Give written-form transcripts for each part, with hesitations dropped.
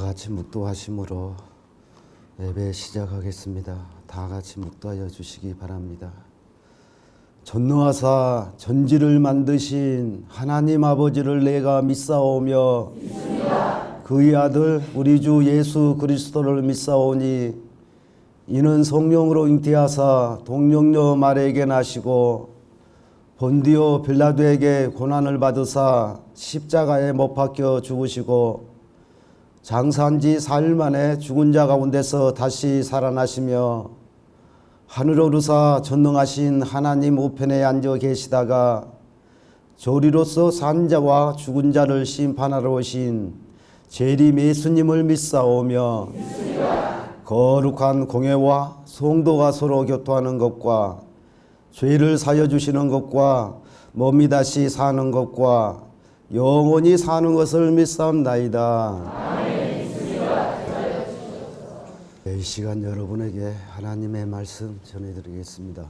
같이 묵도하심으로 예배 시작하겠습니다. 다 같이 묵도하여 주시기 바랍니다. 전능하사 전지를 만드신 하나님 아버지를 내가 믿사오며 그의 아들 우리 주 예수 그리스도를 믿사오니 이는 성령으로 잉태하사 동정녀 마리아에게 나시고 본디오 빌라도에게 고난을 받으사 십자가에 못 박혀 죽으시고 장사한 지 4일 만에 죽은 자 가운데서 다시 살아나시며 하늘에 오르사 전능하신 하나님 우편에 앉아 계시다가 조리로서 산 자와 죽은 자를 심판하러 오신 재림 예수님을 믿사오며 거룩한 공회와 성도가 서로 교토하는 것과 죄를 사여 주시는 것과 몸이 다시 사는 것과 영원히 사는 것을 믿사옵나이다. 이 시간 여러분에게 하나님의 말씀 전해드리겠습니다.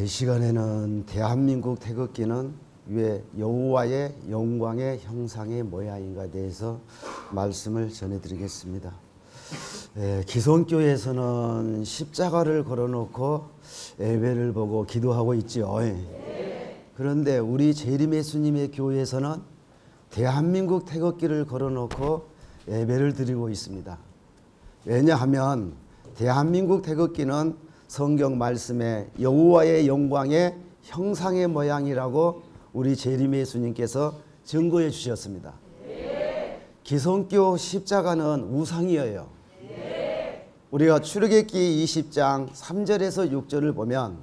이 시간에는 대한민국 태극기는 왜 여호와의 영광의 형상의 모양인가에 대해서 말씀을 전해드리겠습니다. 기성교회에서는 십자가를 걸어놓고 예배를 보고 기도하고 있죠. 그런데 우리 재림 예수님의 교회에서는 대한민국 태극기를 걸어놓고 예배를 드리고 있습니다. 왜냐하면 대한민국 태극기는 성경 말씀에 여호와의 영광의 형상의 모양이라고 우리 재림 예수님께서 증거해 주셨습니다. 기성교 십자가는 우상이에요. 우리가 출애굽기 20장 3절에서 6절을 보면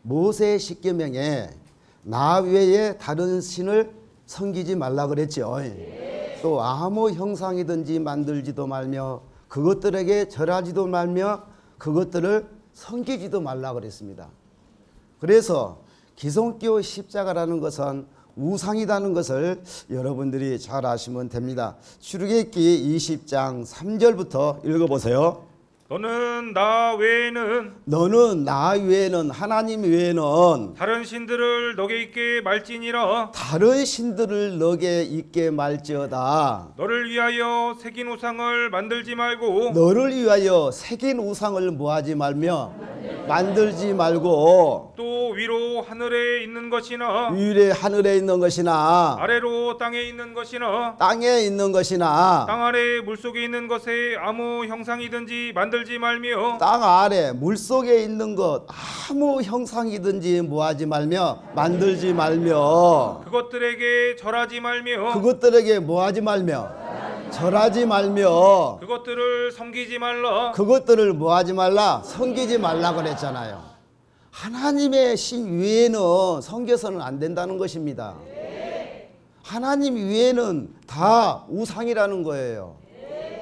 모세의 십계명에 나 외에 다른 신을 섬기지 말라 그랬죠. 또 아무 형상이든지 만들지도 말며 그것들에게 절하지도 말며 그것들을 섬기지도 말라 그랬습니다. 그래서 기성교 십자가라는 것은 우상이라는 것을 여러분들이 잘 아시면 됩니다. 출애굽기 20장 3절부터 읽어보세요. 너는 나 외에는 하나님 외에는 다른 신들을 너게 있게 말지니라. 다른 신들을 너게 있게 말지어다. 너를 위하여 새긴 우상을 만들지 말고 너를 위하여 새긴 우상을 뭐하지 말며 만들지 말고 또 위로 하늘에 있는 것이나 위에 하늘에 있는 것이나 아래로 땅에 있는 것이나 땅에 있는 것이나 땅 아래 물속에 있는 것에 아무 형상이든지 만들지 말며 땅 아래 물속에 있는 것 아무 형상이든지 뭐하지 말며 만들지 말며 그것들에게 절하지 말며 그것들에게 뭐하지 말며 절하지 말며 그것들을 섬기지 말라. 그것들을 뭐하지 말라 섬기지 말라 그랬잖아요. 하나님의 신 위에는 섬겨서는 안 된다는 것입니다. 하나님 위에는 다 우상이라는 거예요.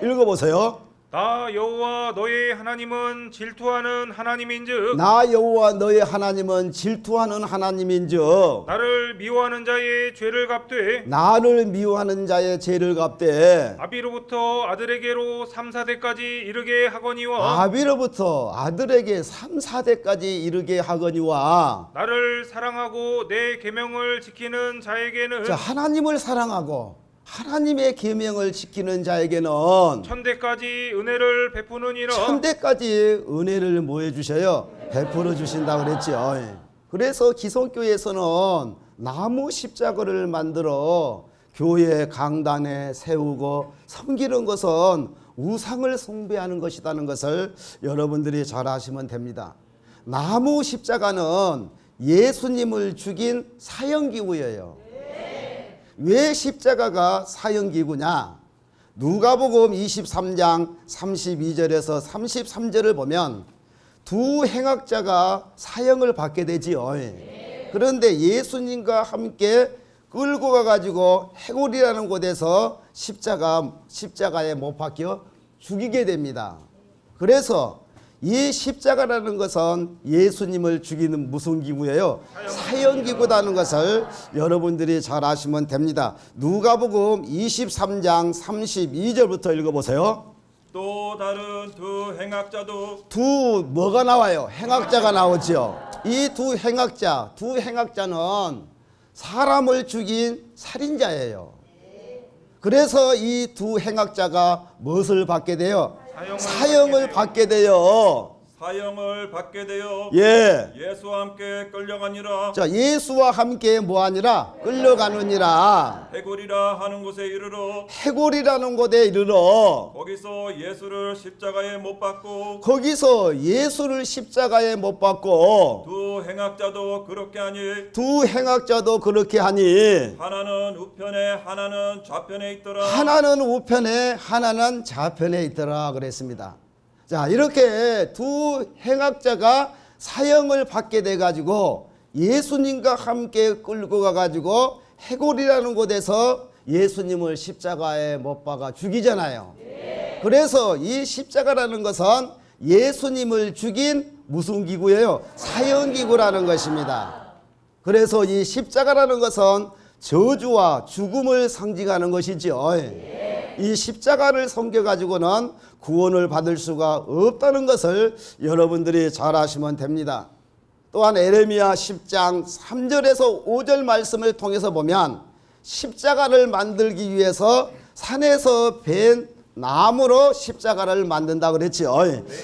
읽어보세요. 나 여호와 너의 하나님은 질투하는 하나님인즉 나 여호와 너의 하나님은 질투하는 하나님인즉 나를 미워하는 자의 죄를 갚되 나를 미워하는 자의 죄를 갚되 아비로부터 아들에게로 3, 4대까지 이르게 하거니와 아비로부터 아들에게 3, 4대까지 이르게 하거니와 나를 사랑하고 내 계명을 지키는 자에게는 자, 하나님을 사랑하고 하나님의 계명을 지키는 자에게는 1000대까지 은혜를 베푸느니라. 1000대까지 은혜를 뭐 해주셔요? 베풀어 주신다 그랬죠. 그래서 기성교회에서는 나무 십자가를 만들어 교회 강단에 세우고 섬기는 것은 우상을 숭배하는 것이라는 것을 여러분들이 잘 아시면 됩니다. 나무 십자가는 예수님을 죽인 사형기구예요. 왜 십자가가 사형기구냐? 누가복음 23장 32절에서 33절을 보면 두 행악자가 사형을 받게 되지요. 그런데 예수님과 함께 끌고 가가지고 해골이라는 곳에서 십자가에 못 박혀 죽이게 됩니다. 그래서 이 십자가라는 것은 예수님을 죽이는 무슨 기구예요? 사형기구라는 것을 여러분들이 잘 아시면 됩니다. 누가복음 23장 32절부터 읽어보세요. 또 다른 두 행악자도 뭐가 나와요? 행악자가 나오죠. 이 두 행악자는 사람을 죽인 살인자예요. 그래서 이 두 행악자가 무엇을 받게 돼요? 사형을 사형을 받게 돼요. 사형을 받게 되어 예. 예수와 함께 끌려가니라. 자, 예수와 함께 뭐하니라? 끌려가느니라. 해골이라 하는 곳에 이르러 해골이라는 곳에 이르러 거기서 예수를 십자가에 못 박고 거기서 예수를 십자가에 못 박고 두 행악자도 그렇게 하니 두 행악자도 그렇게 하니 하나는 우편에 하나는 좌편에 있더라. 하나는 우편에 하나는 좌편에 있더라 그랬습니다. 자, 이렇게 두 행악자가 사형을 받게 돼 가지고 예수님과 함께 끌고 가 가지고 해골이라는 곳에서 예수님을 십자가에 못 박아 죽이잖아요. 그래서 이 십자가라는 것은 예수님을 죽인 무슨 기구예요? 사형기구라는 것입니다. 그래서 이 십자가라는 것은 저주와 죽음을 상징하는 것이죠. 이 십자가를 섬겨가지고는 구원을 받을 수가 없다는 것을 여러분들이 잘 아시면 됩니다. 또한 에레미야 10장 3절에서 5절 말씀을 통해서 보면 십자가를 만들기 위해서 산에서 벤 나무로 십자가를 만든다 그랬죠.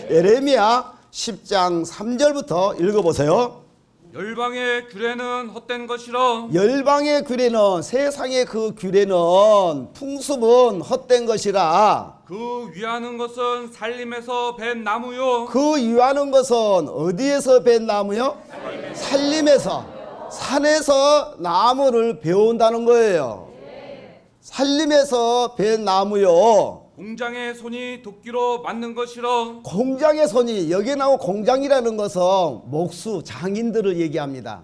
에레미야 10장 3절부터 읽어보세요. 열방의 규례는 헛된 것이라 열방의 규례는 세상의 그 규례는 풍습은 헛된 것이라 그 위하는 것은 살림에서 벤 나무요 그 위하는 것은 어디에서 벤 나무요? 살림에서 산에서 나무를 베온다는 거예요. 살림에서 벤 나무요. 공장의 손이 도끼로 만든 것이라 공장의 손이 여기 나온 공장이라는 것은 목수 장인들을 얘기합니다.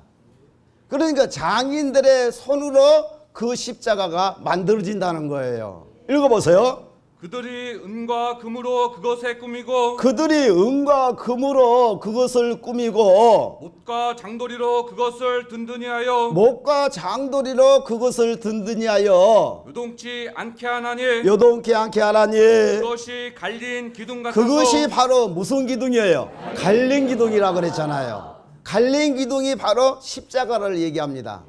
그러니까 장인들의 손으로 그 십자가가 만들어진다는 거예요. 읽어보세요. 그들이 은과 금으로 그것에 꾸미고 그들이 은과 금으로 그것을 꾸미고 못과 장도리로 그것을 든든히 하여 목과 장도리로 그것을 든든히 하여 요동치 않게 하나니 요동케 않게 하라니 그것이 갈린 기둥 같아서 그것이 바로 무슨 기둥이에요? 갈린 기둥이라고 그랬잖아요. 갈린 기둥이 바로 십자가를 얘기합니다.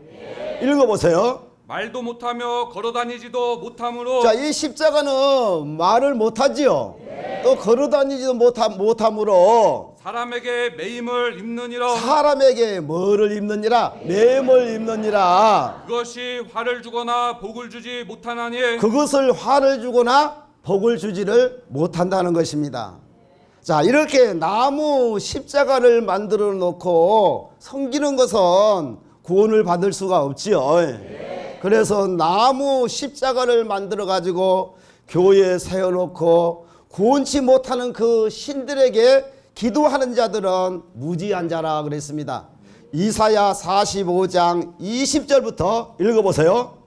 읽어보세요. 말도 못하며 걸어다니지도 못하므로 자, 이 십자가는 말을 못하지요. 또 걸어다니지도 못함으로 사람에게 매임을 입느니라 사람에게 뭐를 입느니라? 매임을 입느니라. 그것이 화를 주거나 복을 주지 못하나니 그것을 화를 주거나 복을 주지를 못한다는 것입니다. 자, 이렇게 나무 십자가를 만들어 놓고 섬기는 것은 구원을 받을 수가 없지요. 그래서 나무 십자가를 만들어 가지고 교회에 세워놓고 구원치 못하는 그 신들에게 기도하는 자들은 무지한 자라 그랬습니다. 이사야 45장 20절부터 읽어보세요.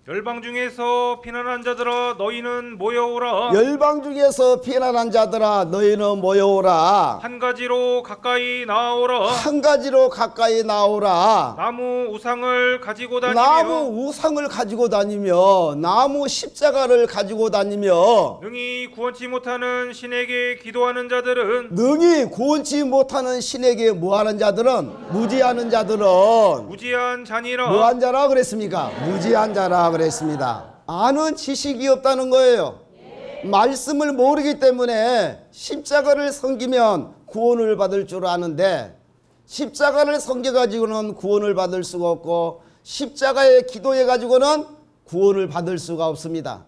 열방 중에서 피난한 자들아 너희는 모여오라. 열방 중에서 피난한 자들아 너희는 모여오라. 한 가지로 가까이 나아오라. 한 가지로 가까이 나오라. 나무 우상을 가지고 다니며 나무 우상을 가지고 다니며 나무 십자가를 가지고 다니며 능히 구원치 못하는 신에게 기도하는 자들은 능히 구원치 못하는 신에게 뭐하는 자들은 무지하는 자들은 무지한 자니라. 뭐한 자라 그랬습니까? 무지한 자라 그랬습니다. 아는 지식이 없다는 거예요. 말씀을 모르기 때문에 십자가를 섬기면 구원을 받을 줄 아는데 십자가를 섬겨가지고는 구원을 받을 수가 없고 십자가에 기도해가지고는 구원을 받을 수가 없습니다.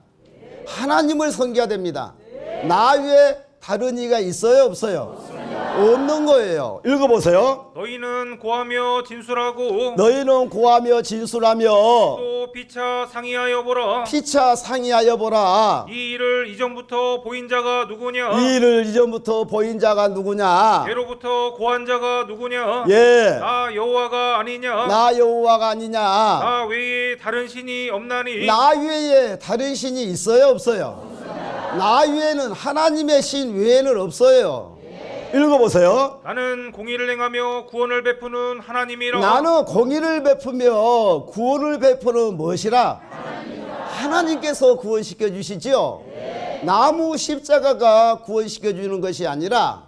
하나님을 섬겨야 됩니다. 나 외에 다른 이가 있어요? 없어요? 없는 거예요. 읽어보세요. 너희는 고하며 진술하고 너희는 고하며 진술하며 또 피차 상의하여 보라. 피차 상의하여 보라. 이 일을 이전부터 보인 자가 누구냐? 이 일을 이전부터 보인 자가 누구냐? 예로부터 고한 자가 누구냐? 예, 나 여호와가 아니냐? 나 여호와가 아니냐? 나 외에 다른 신이 없나니? 나 외에 다른 신이 있어요? 없어요? 나 외에는 하나님의 신 외에는 없어요. 읽어보세요. 나는 공의를 행하며 구원을 베푸는 하나님이라. 나는 공의를 베푸며 구원을 베푸는 무엇이라? 하나님께서 구원시켜 주시지요. 나무 십자가가 구원시켜 주는 것이 아니라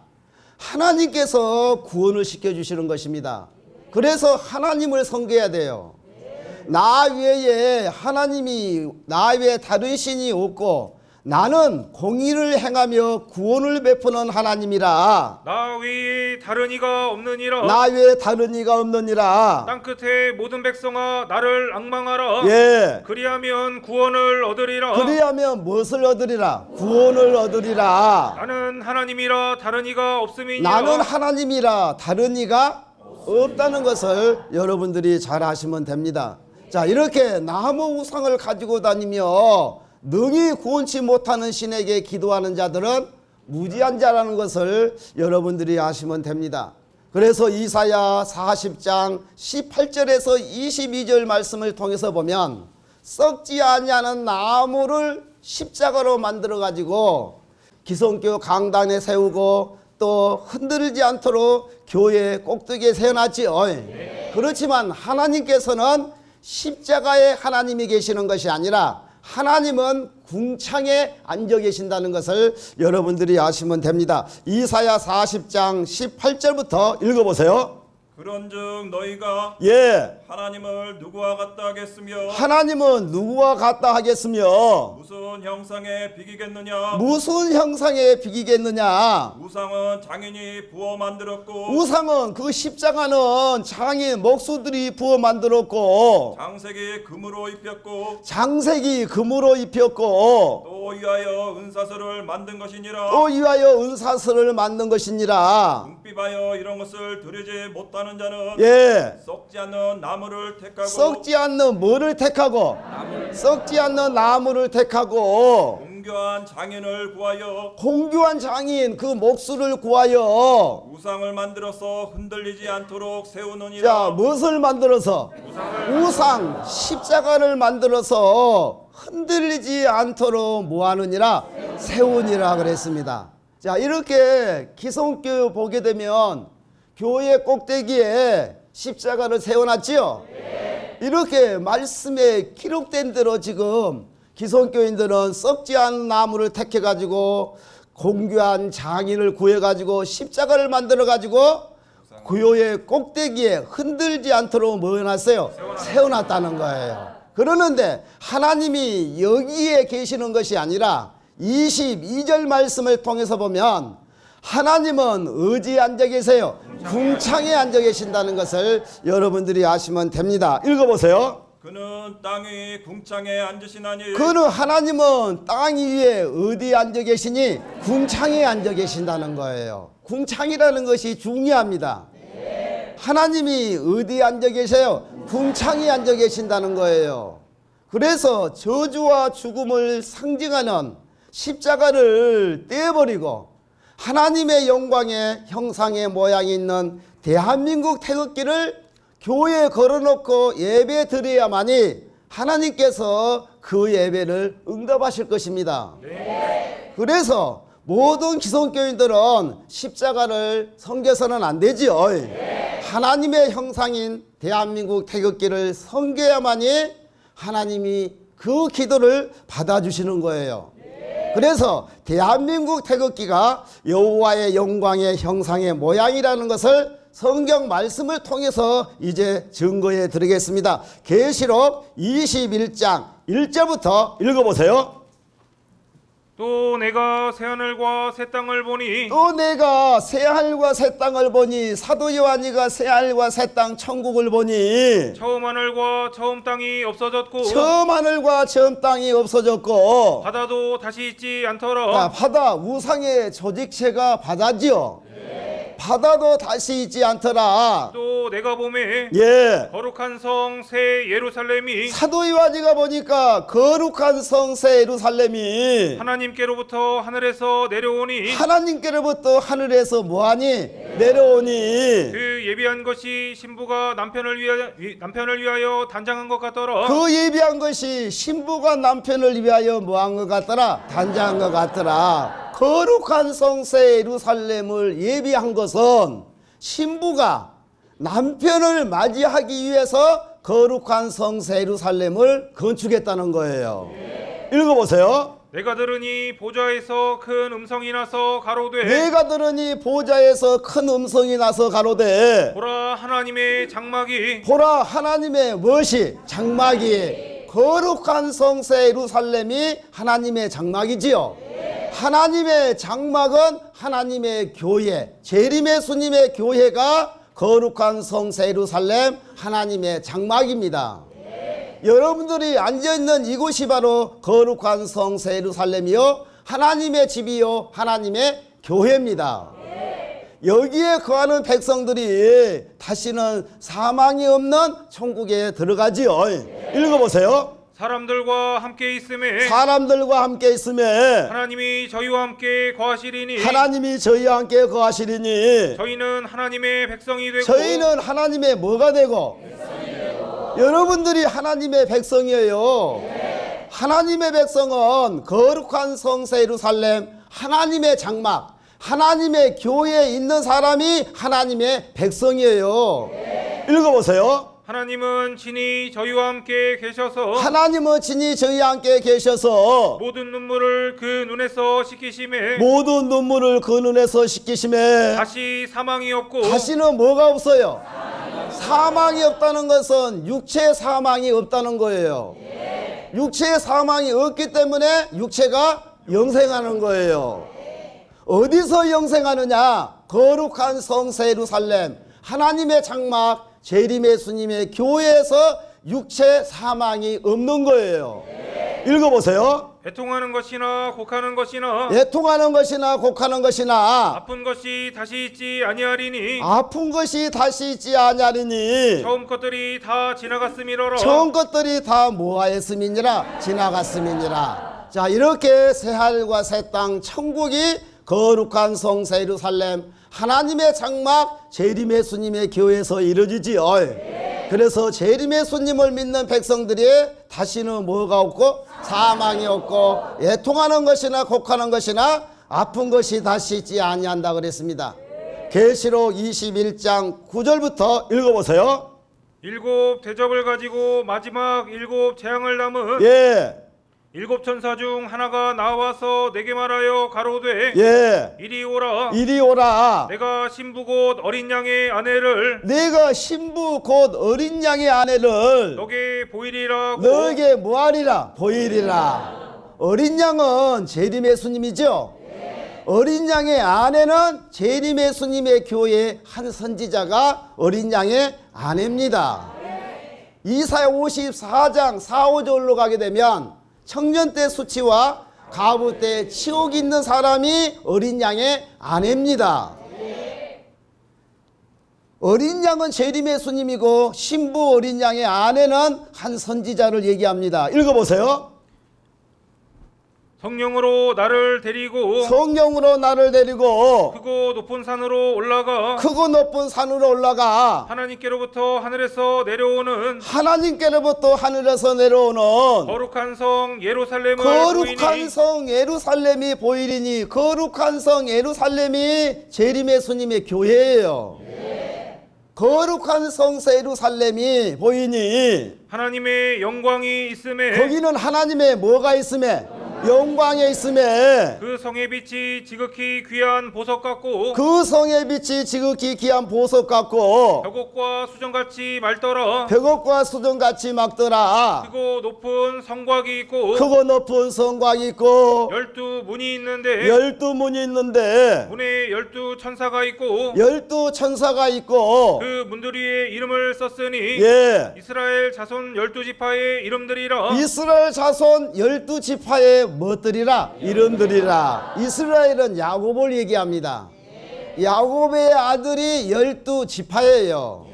하나님께서 구원을 시켜 주시는 것입니다. 그래서 하나님을 섬겨야 돼요. 나 외에 하나님이 나 외에 다른 신이 없고 나는 공의를 행하며 구원을 베푸는 하나님이라. 나 외에 다른 이가 없느니라. 나 외에 다른 이가 없느니라. 땅 끝에 모든 백성아 나를 앙망하라. 예. 그리하면 구원을 얻으리라. 그리하면 무엇을 얻으리라? 구원을 얻으리라. 나는 하나님이라 다른 이가 없음이니라. 나는 하나님이라 다른 이가 없다는 것을 여러분들이 잘 아시면 됩니다. 자, 이렇게 나무 우상을 가지고 다니며 능히 구원치 못하는 신에게 기도하는 자들은 무지한 자라는 것을 여러분들이 아시면 됩니다. 그래서 이사야 40장 18절에서 22절 말씀을 통해서 보면 썩지 아니하는 나무를 십자가로 만들어 가지고 기성교 강단에 세우고 또 흔들리지 않도록 교회 꼭대기에 세워놨지요. 그렇지만 하나님께서는 십자가에 하나님이 계시는 것이 아니라 하나님은 궁창에 앉아 계신다는 것을 여러분들이 아시면 됩니다. 이사야 40장 18절부터 읽어보세요. 그런즉 너희가 예, 하나님을 누구와 같다 하겠으며 하나님은 누구와 같다 하겠으며 무슨 형상에 비기겠느냐? 무슨 형상에 비기겠느냐? 우상은 장인이 부어 만들었고 우상은 그 십자가는 장인 목수들이 부어 만들었고 장색이 금으로 입혔고 장색이 금으로 입혔고 또 위하여 은사슬을 만든 것이니라. 또 이하여 은사슬을 만든 것이니라. 궁핍하여 이런 것을 들이지 못하는 자는 예, 썩지 않는 나무를 택하고 썩지 않는 뭐를 택하고 썩지 않는 나무를 택하고 공교한 장인을 구하여 공교한 장인 그 목수를 구하여 우상을 만들어서 흔들리지 않도록 세우느니라. 자, 무엇을 만들어서 우상 십자가를 만들어서 흔들리지 않도록 뭐하느니라 세우니라 그랬습니다. 자, 이렇게 기성교 보게 되면 교회 꼭대기에 십자가를 세워놨지요. 이렇게 말씀에 기록된 대로 지금 기성교인들은 썩지 않은 나무를 택해가지고 공교한 장인을 구해가지고 십자가를 만들어가지고 교회 꼭대기에 흔들지 않도록 뭐 해놨어요? 세워놨다는 거예요. 그러는데 하나님이 여기에 계시는 것이 아니라 22절 말씀을 통해서 보면 하나님은 어디에 앉아 계세요? 궁창에 앉아 계신다는 것을 여러분들이 아시면 됩니다. 읽어보세요. 그는 땅 위 궁창에 앉으시나니 그는 하나님은 땅 위에 어디에 앉아 계시니? 궁창에 앉아 계신다는 거예요. 궁창이라는 것이 중요합니다. 하나님이 어디에 앉아 계세요? 궁창에 앉아 계신다는 거예요. 그래서 저주와 죽음을 상징하는 십자가를 떼어버리고 하나님의 영광의 형상의 모양이 있는 대한민국 태극기를 교회에 걸어놓고 예배 드려야만이 하나님께서 그 예배를 응답하실 것입니다. 그래서 모든 기성교인들은 십자가를 섬겨서는 안 되지요. 하나님의 형상인 대한민국 태극기를 섬겨야만이 하나님이 그 기도를 받아주시는 거예요. 그래서 대한민국 태극기가 여호와의 영광의 형상의 모양이라는 것을 성경 말씀을 통해서 이제 증거해 드리겠습니다. 계시록 21장 1절부터 읽어보세요. 또 내가 새하늘과 새 땅을 보니 또 내가 새하늘과 새 땅을 보니 사도 요한이가 새하늘과 새 땅 천국을 보니 처음 하늘과 처음 땅이 없어졌고 처음 하늘과 처음 땅이 없어졌고 바다도 다시 있지 않더라. 자, 바다 우상의 조직체가 바다지요. 바다도 다시 있지 않더라. 또 내가 보매 예. 거룩한 성 새 예루살렘이 사도 요한이가 보니까 거룩한 성새 예루살렘이 하나님께로부터 하늘에서 내려오니 하나님께로부터 하늘에서 뭐하니? 내려오니 그 예비한 것이 신부가 남편을 위하여 단장한 것 같더라. 그 예비한 것이 신부가 남편을 위하여 뭐한 것 같더라? 단장한 것 같더라. 거룩한 성새 예루살렘을 예비한 것은 신부가 남편을 맞이하기 위해서 거룩한 성새 예루살렘을 건축했다는 거예요. 읽어보세요. 내가 들으니 보좌에서 큰 음성이 나서 가로되 내가 들으니 보좌에서 큰 음성이 나서 가로되 보라 하나님의 장막이 보라 하나님의 무엇이 장막이 거룩한 성세 예루살렘이 하나님의 장막이지요. 하나님의 장막은 하나님의 교회 재림 예수님의 교회가 거룩한 성세 예루살렘 하나님의 장막입니다. 여러분들이 앉아있는 이곳이 바로 거룩한 성세 예루살렘이요 하나님의 집이요 하나님의 교회입니다. 여기에 거하는 백성들이 다시는 사망이 없는 천국에 들어가지요. 읽어보세요. 사람들과 함께 있음에 사람들과 함께 있음에 하나님이 저희와 함께 거하시리니 하나님이 저희와 함께 거하시리니 저희는 하나님의 백성이 되고 저희는 하나님의 뭐가 되고 여러분들이 하나님의 백성이에요. 하나님의 백성은 거룩한 성세 예루살렘 하나님의 장막 하나님의 교회에 있는 사람이 하나님의 백성이에요. 읽어보세요. 하나님은 친히 저희와 함께 계셔서 하나님은 친히 저희와 함께 계셔서 모든 눈물을 그 눈에서 씻기심에 모든 눈물을 그 눈에서 씻기심에 다시 사망이 없고 다시는 뭐가 없어요? 사망이 없다는 것은 육체 사망이 없다는 거예요. 육체 사망이 없기 때문에 육체가 영생하는 거예요. 어디서 영생하느냐? 거룩한 성세 예루살렘 하나님의 장막 재림 예수님의 교회에서 육체 사망이 없는 거예요. 읽어보세요. 애통하는 것이나 곡하는 것이나 애통하는 것이나 곡하는 것이나 아픈 것이 다시 있지 아니하리니 아픈 것이 다시 있지 아니하리니 처음 것들이 다 지나갔음이로라. 처음 것들이 다 뭐하였음이니라 지나갔음이니라. 자 이렇게 새하늘과 새 땅 천국이 거룩한 성세 예루살렘 하나님의 장막 재림 예수님의 교회에서 이루어지지요. 그래서 재림 예수님을 믿는 백성들이 다시는 뭐가 없고 사망이 없고 애통하는 것이나 곡하는 것이나 아픈 것이 다시 있지 아니한다 그랬습니다. 계시록 21장 9절부터 읽어보세요. 일곱 대접을 가지고 마지막 일곱 재앙을 담은 예, 일곱 천사 중 하나가 나와서 내게 말하여 가로되 예, 이리 오라. 이리 오라. 내가 신부 곧 어린 양의 아내를 내가 신부 곧 어린 양의 아내를 너게 보이리라고. 너에게 뭐하리라 보이리라. 어린 양은 재림 예수님이죠. 어린 양의 아내는 재림 예수님의 교회의 한 선지자가 어린 양의 아내입니다. 이사야 54장 4, 5절로 가게 되면 청년 때 수치와 가부 때 치욕이 있는 사람이 어린 양의 아내입니다. 어린 양은 재림 예수님이고 신부 어린 양의 아내는 한 선지자를 얘기합니다. 읽어보세요. 성령으로 나를 데리고 성령으로 나를 데리고 크고 높은 산으로 올라가 크고 높은 산으로 올라가 하나님께로부터 하늘에서 내려오는 하나님께로부터 하늘에서 내려오는 거룩한 성 예루살렘을 거룩한 보이니 성 예루살렘이 보이리니 거룩한 성 예루살렘이 재림 예수님의 교회예요. 거룩한 성세 예루살렘이 보이니 하나님의 영광이 있음에 거기는 하나님의 뭐가 있음에 영광에 있음에 그 성의 빛이 지극히 귀한 보석 같고 그 성의 빛이 지극히 귀한 보석 같고 벽옥과 수정같이 맑더라. 벽옥과 수정같이 막더라. 크고 높은 성곽이 있고 크고 높은 성곽이 있고 12문이 있는데 12문이 있는데 문에 12천사가 있고 12천사가 있고 그 문들 위에 이름을 썼으니 예, 이스라엘 자손 12지파의 이름들이라. 이스라엘 자손 12지파의 뭐들이라 이름들이라. 이스라엘은 야곱을 얘기합니다. 야곱의 아들이 12지파예요.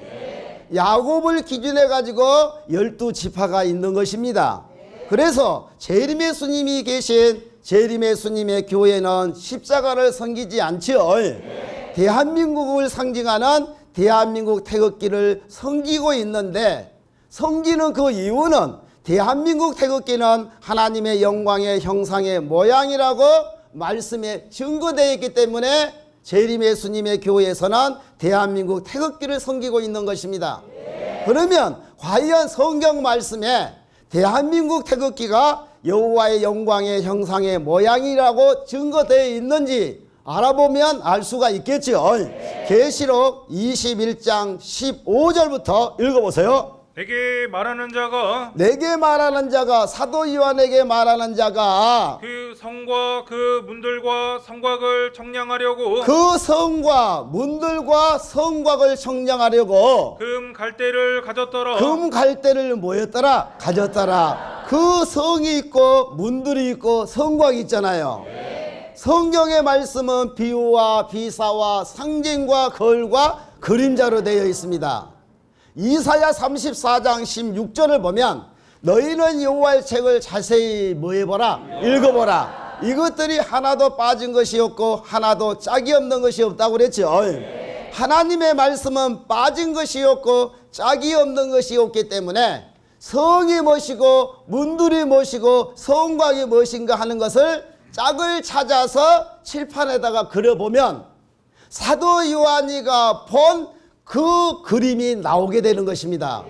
야곱을 기준해 가지고 12지파가 있는 것입니다. 그래서 재림 예수님이 계신 재림 예수님의 교회는 십자가를 섬기지 않죠. 대한민국을 상징하는 대한민국 태극기를 섬기고 있는데 섬기는 그 이유는 대한민국 태극기는 하나님의 영광의 형상의 모양이라고 말씀에 증거되어 있기 때문에 재림 예수님의 교회에서는 대한민국 태극기를 섬기고 있는 것입니다. 그러면 과연 성경 말씀에 대한민국 태극기가 여호와의 영광의 형상의 모양이라고 증거되어 있는지 알아보면 알 수가 있겠죠. 계시록 21장 15절부터 읽어보세요. 내게 말하는 자가 내게 말하는 자가, 사도 요한에게 말하는 자가 그 성과 그 문들과 성곽을 청량하려고 그 성과 문들과 성곽을 청량하려고 금 갈대를 가졌더라. 금 갈대를 뭐였더라? 가졌더라. 그 성이 있고 문들이 있고 성곽이 있잖아요. 성경의 말씀은 비유와 비사와 상징과 거울과 그림자로 되어 있습니다. 이사야 34장 16절을 보면 너희는 여호와의 책을 자세히 뭐 해보라? 읽어보라. 이것들이 하나도 빠진 것이 없고 하나도 짝이 없는 것이 없다고 그랬죠. 하나님의 말씀은 빠진 것이 없고 짝이 없는 것이 없기 때문에 성이 무엇이고 문들이 무엇이고 성곽이 무엇인가 하는 것을 짝을 찾아서 칠판에다가 그려보면 사도 요한이가 본 그 그림이 나오게 되는 것입니다.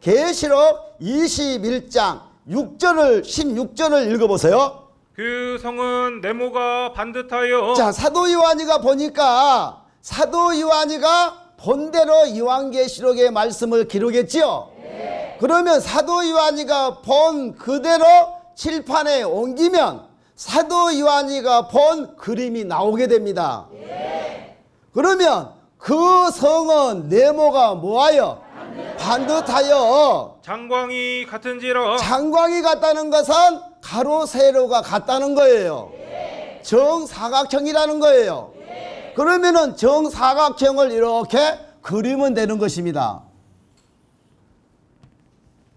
계시록 21장 16절을 읽어보세요. 그 성은 네모가 반듯하여 자, 사도 요한이가 보니까 사도 요한이가 본대로 요한계시록의 말씀을 기록했지요. 그러면 사도 요한이가 본 그대로 칠판에 옮기면 사도 요한이가 본 그림이 나오게 됩니다. 그러면 그 성은 네모가 뭐하여? 반듯하여. 장광이 같은지라. 장광이 같다는 것은 가로 세로가 같다는 거예요. 정사각형이라는 거예요. 그러면은 정사각형을 이렇게 그리면 되는 것입니다.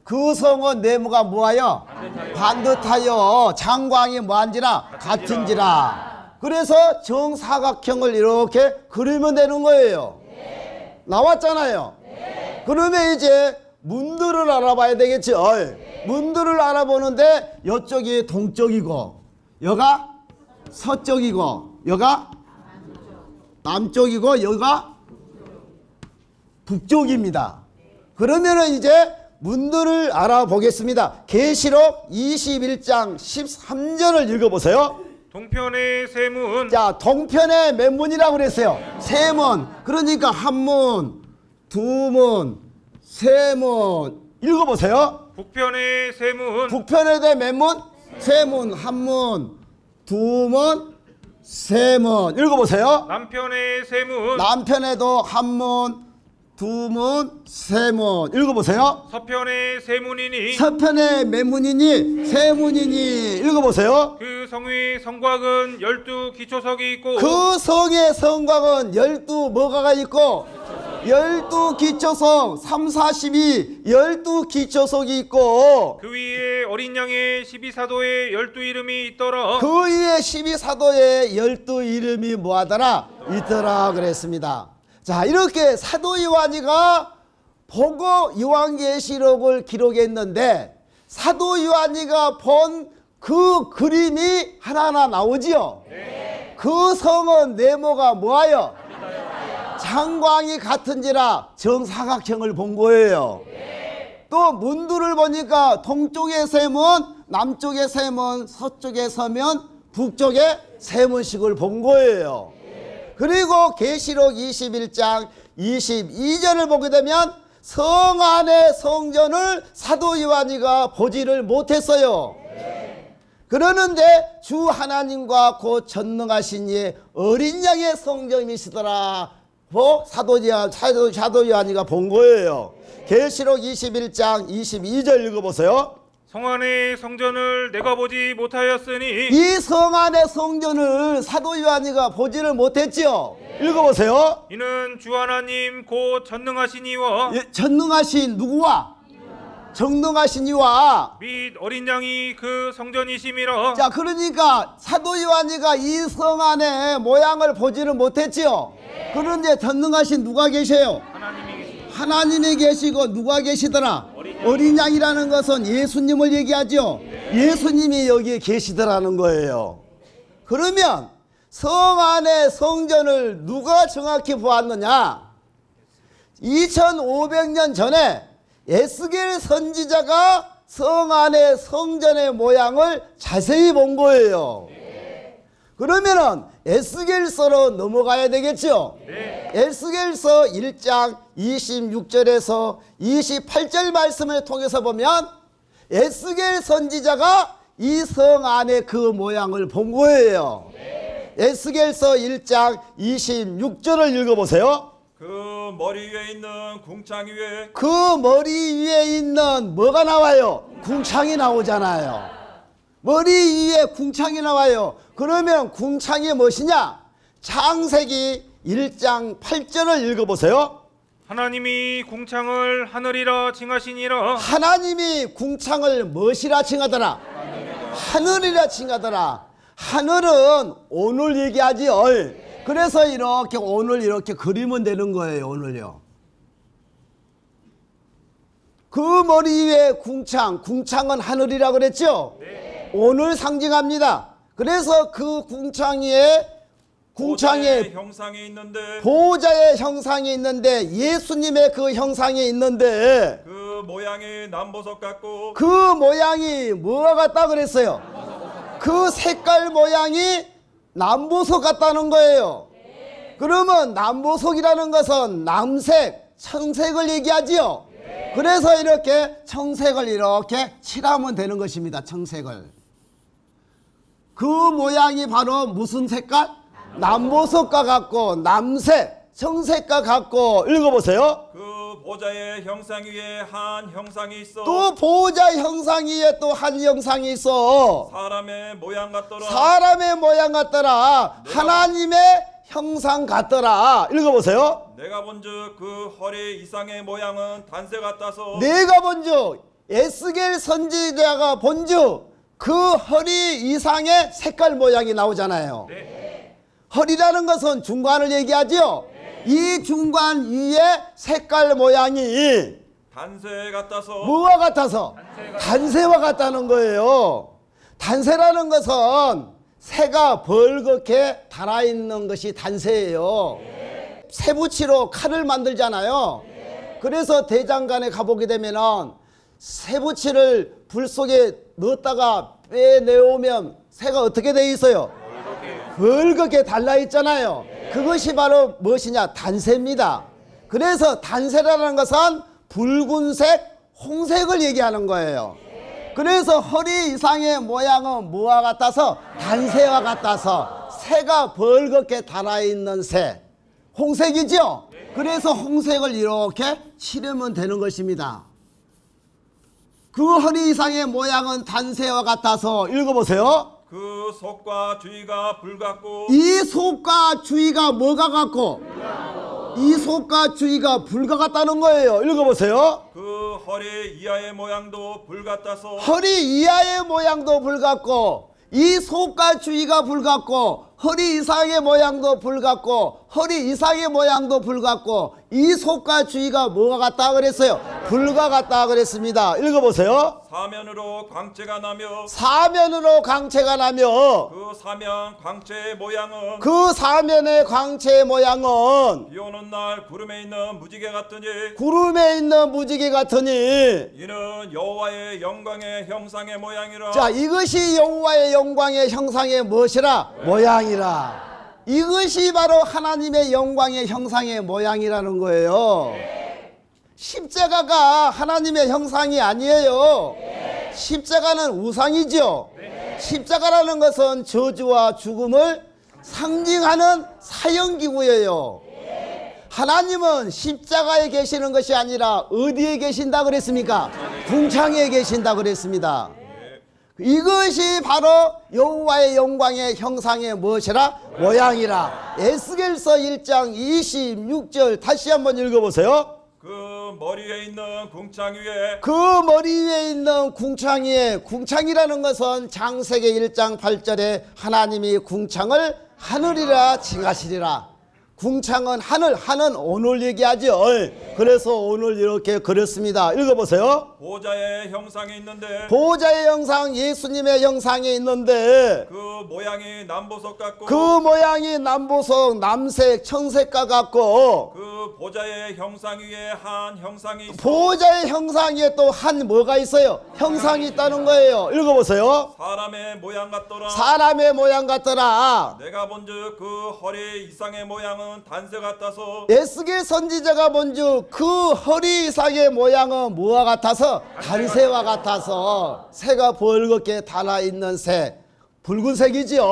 그 성은 네모가 뭐하여? 반듯하여. 장광이 뭐한지라? 같은지라. 그래서 정사각형을 이렇게 그리면 되는 거예요. 나왔잖아요. 그러면 이제 문들을 알아봐야 되겠죠. 문들을 알아보는데 이쪽이 동쪽이고 여가 서쪽이고 여가 남쪽이고 여가 북쪽입니다. 그러면은 이제 문들을 알아보겠습니다. 계시록 21장 13절을 읽어보세요. 동편의 세 문. 자, 동편의 몇 문이라고 그랬어요? 세 문. 그러니까 한 문, 두 문, 세 문. 읽어보세요. 북편의 세 문. 북편에 대해 몇 문? 세 문. 한 문, 두 문, 세 문. 읽어보세요. 남편의 세 문. 남편에도 한 문, 두 문, 세 문. 읽어보세요. 서편의 세 문이니 서편에 몇 문이니? 세 문이니. 읽어보세요. 그 성의 성곽은 12기초석이 있고 그 성의 성곽은 12 뭐가가 있고 12기초석 3, 42 12기초석이 있고 그 위에 어린 양의 12사도의 12이름이 있더라. 그 위에 12사도의 12이름이 뭐하더라? 있더라 그랬습니다. 자, 이렇게 사도 요한이가 보고 요한계시록을 기록했는데 사도 요한이가 본 그 그림이 하나하나 나오지요. 그 성은 네모가 뭐하여? 장광이 같은지라 정사각형을 본 거예요. 또 문들을 보니까 동쪽에 세 문, 남쪽에 세 문, 서쪽에 서면, 북쪽에 세 문씩을 본 거예요. 그리고 계시록 21장 22절을 보게 되면 성 안의 성전을 사도 요한이가 보지를 못했어요. 그러는데 주 하나님과 곧 전능하신 이의 어린 양의 성전이시더라 사도 요한이가 본 거예요. 계시록 21장 22절 읽어보세요. 성 안의 성전을 내가 보지 못하였으니 이 성 안의 성전을 사도 요한이가 보지를 못했지요. 읽어보세요. 이는 주 하나님 곧 전능하신 이와 전능하신 누구와? 전능하신 이와 및 어린 양이 그 성전이심이라. 자, 그러니까 사도 요한이가 이 성 안의 모양을 보지를 못했지요. 그런데 전능하신 누가 계세요? 하나님이 계시고 누가 계시더라? 어린 양이라는 것은 예수님을 얘기하죠. 예수님이 여기에 계시더라는 거예요. 그러면 성 안의 성전을 누가 정확히 보았느냐? 2500년 전에 에스겔 선지자가 성 안의 성전의 모양을 자세히 본 거예요. 그러면은 에스겔서로 넘어가야 되겠죠. 에스겔서 1장 26절에서 28절 말씀을 통해서 보면 에스겔 선지자가 이 성 안의 그 모양을 본 거예요. 에스겔서 1장 26절을 읽어보세요. 그 머리 위에 있는 궁창 위에 그 머리 위에 있는 뭐가 나와요? 궁창이 나오잖아요. 머리 위에 궁창이 나와요. 그러면 궁창이 무엇이냐? 창세기 1장 8절을 읽어보세요. 하나님이 궁창을 하늘이라 칭하시니라. 하나님이 궁창을 무엇이라 칭하더라? 하늘이라 칭하더라. 하늘은 오늘 얘기하지요. 그래서 이렇게 오늘 이렇게 그리면 되는 거예요. 오늘요. 그 머리 위에 궁창, 궁창은 하늘이라 그랬죠? 오늘 상징합니다. 그래서 그 궁창에 보좌의 형상이 있는데 보호자의 형상이 있는데 예수님의 그 형상이 있는데 그 모양이 남보석 같고 그 모양이 뭐가 같다 그랬어요? 그 색깔 모양이 남보석 같다는 거예요. 그러면 남보석이라는 것은 남색, 청색을 얘기하지요. 그래서 이렇게 청색을 이렇게 칠하면 되는 것입니다. 청색을. 그 모양이 바로 무슨 색깔? 남보석과 같고 남색, 청색과 같고. 읽어보세요. 그 보좌의 형상 위에 한 형상이 있어 또 보호자 형상 위에 또 한 형상이 있어. 사람의 모양 같더라. 사람의 모양 같더라. 하나님의 형상 같더라. 읽어보세요. 내가 본즉 그 허리 이상의 모양은 단새 같아서 내가 본즉 에스겔 선지자가 본즉 그 허리 이상의 색깔 모양이 나오잖아요. 허리라는 것은 중관을 얘기하죠. 이 중관 위에 색깔 모양이 단새 같아서 뭐와 같아서? 단새와 같다는 거예요. 단새라는 것은 새가 벌겋게 달아있는 것이 단새예요. 새붙이로 칼을 만들잖아요. 그래서 대장간에 가보게 되면은 새붙이를 불 속에 넣었다가 빼내오면 새가 어떻게 돼 있어요? 벌겋게 달라있잖아요. 그것이 바로 무엇이냐? 단새입니다. 그래서 단새라는 것은 붉은색, 홍색을 얘기하는 거예요. 그래서 허리 이상의 모양은 뭐와 같아서? 단새와 같아서 새가 벌겋게 달아있는 새, 홍색이죠. 그래서 홍색을 이렇게 칠하면 되는 것입니다. 그 허리 이상의 모양은 단새와 같아서. 읽어보세요. 그 속과 주위가 불같고 이 속과 주위가 뭐가 같고? 이 속과 주위가 불과 같다는 거예요. 읽어보세요. 그 허리 이하의 모양도 불같아서 허리 이하의 모양도 불같고 이 속과 주위가 불같고 허리 이상의 모양도 불같고 허리 이상의 모양도 불같고 이 속과 주위가 뭐가 같다 그랬어요? 불과 같다 그랬습니다. 읽어보세요. 사면으로 광채가 나며 사면으로 광채가 나며 그 사면 광채의 모양은 그 사면의 광채의 모양은 비 오는 날 구름에 있는 무지개 같으니 구름에 있는 무지개 같으니. 이는 여호와의 영광의 형상의 모양이라. 자, 이것이 여호와의 영광의 형상의 무엇이라? 모양이라. 이것이 바로 하나님의 영광의 형상의 모양이라는 거예요. 십자가가 하나님의 형상이 아니에요. 십자가는 우상이죠. 십자가라는 것은 저주와 죽음을 상징하는 사형기구예요. 하나님은 십자가에 계시는 것이 아니라 어디에 계신다 그랬습니까? 궁창에 계신다 그랬습니다. 이것이 바로 여호와의 영광의 형상의 무엇이라? 모양이라. 에스겔서 1장 26절 다시 한번 읽어보세요. 그 머리에 있는 궁창 위에 그 머리 위에 있는 궁창 위에, 궁창이라는 것은 창세기 1장 8절에 하나님이 궁창을 하늘이라 칭하시리라. 궁창은 하늘, 하는 오늘 얘기하죠. 그래서 오늘 이렇게 그렸습니다. 읽어보세요. 보좌의 형상이 있는데 보좌의 형상, 예수님의 형상이 있는데 그 모양이 남보석 같고 그 모양이 남보석, 남색, 청색과 같고 그 보좌의 형상 위에 한 형상이 있어 보좌의 형상 위에 또 한 뭐가 있어요? 형상이 있다는 거예요. 읽어보세요. 사람의 모양 같더라. 사람의 모양 같더라. 내가 본즉 그 허리 이상의 모양은 단새 같아서 에스겔 선지자가 본즉 그 허리 이상의 모양은 뭐와 같아서? 단새와 같아서 새가 벌겋게 달아있는 새, 붉은색이지요.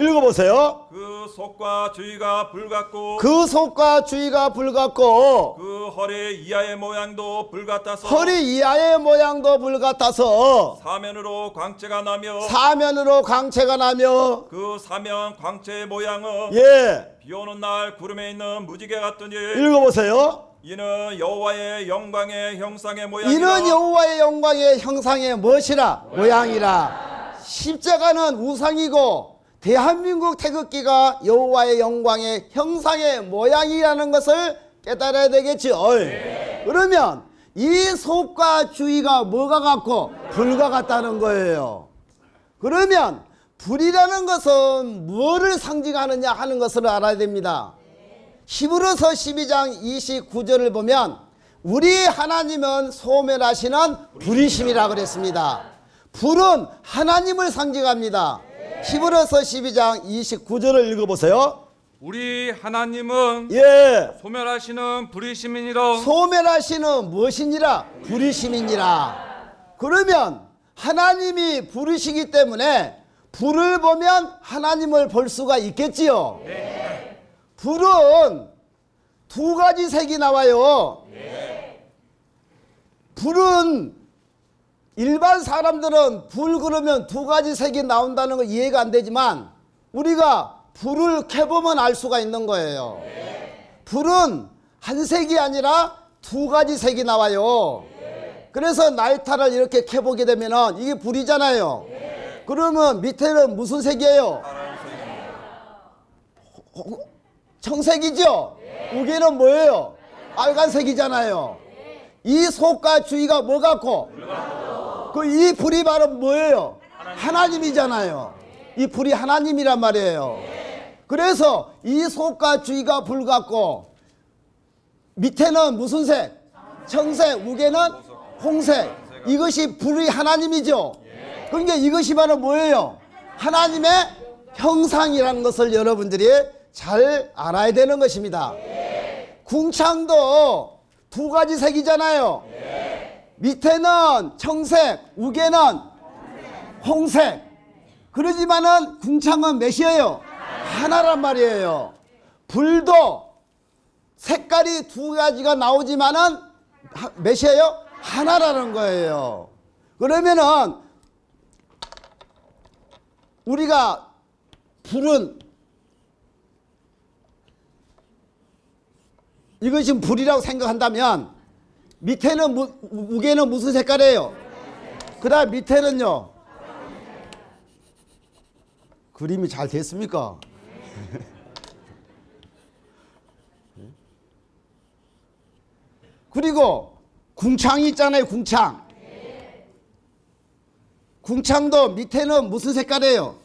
읽어보세요. 그 속과 주위가 불같고 그 속과 주위가 불같고 그 허리 이하의 모양도 불같아서 허리 이하의 모양도 불같아서 사면으로 광채가 나며 사면으로 광채가 나며 그 사면 광채의 모양은 예, 비오는 날 구름에 있는 무지개 같더니 읽어보세요. 이는 여호와의 영광의 형상의 모양이라. 이는 여호와의 영광의 형상의 무엇이라? 모양이라. 십자가는 우상이고 대한민국 태극기가 여호와의 영광의 형상의 모양이라는 것을 깨달아야 되겠죠. 그러면 이 속과 주위가 뭐가 같고? 불과 같다는 거예요. 그러면 불이라는 것은 뭐를 상징하느냐 하는 것을 알아야 됩니다. 히브리서 12장 29절을 보면 우리 하나님은 소멸하시는 불이심이라 그랬습니다. 불은 하나님을 상징합니다. 히브리서 12장 29절을 읽어보세요. 우리 하나님은 예, 소멸하시는 불의시민이라. 소멸하시는 무엇이니라? 불이심이니라. 그러면 하나님이 불이시기 때문에 불을 보면 하나님을 볼 수가 있겠지요. 불은 두 가지 색이 나와요. 불은 일반 사람들은 불 그러면 두 가지 색이 나온다는 거 이해가 안 되지만 우리가 불을 켜보면 알 수가 있는 거예요. 불은 한 색이 아니라 두 가지 색이 나와요. 그래서 라이터를 이렇게 켜보게 되면 이게 불이잖아요. 그러면 밑에는 무슨 색이에요? 청색이죠? 위에는 뭐예요? 빨간색이잖아요. 이 속과 주위가 뭐 같고? 그 이 불이 바로 뭐예요? 하나님이잖아요. 이 불이 하나님이란 말이에요. 그래서 이 속과 주위가 불 같고 밑에는 무슨 색? 청색, 위에는 홍색. 이것이 불이 하나님이죠. 그러니까 이것이 바로 뭐예요? 하나님의 형상이라는 것을 여러분들이 잘 알아야 되는 것입니다. 궁창도 두 가지 색이잖아요. 밑에는 청색, 위에는 홍색. 그러지만은 궁창은 몇이에요? 하나란 말이에요. 불도 색깔이 두 가지가 나오지만은 몇이에요? 하나라는 거예요. 그러면은 우리가 불은 이것이 불이라고 생각한다면 밑에는 위에는 무슨 색깔이에요? 그 다음 밑에는요? 그림이 잘 됐습니까? 그리고 궁창이 있잖아요. 궁창. 궁창도 밑에는 무슨 색깔이에요?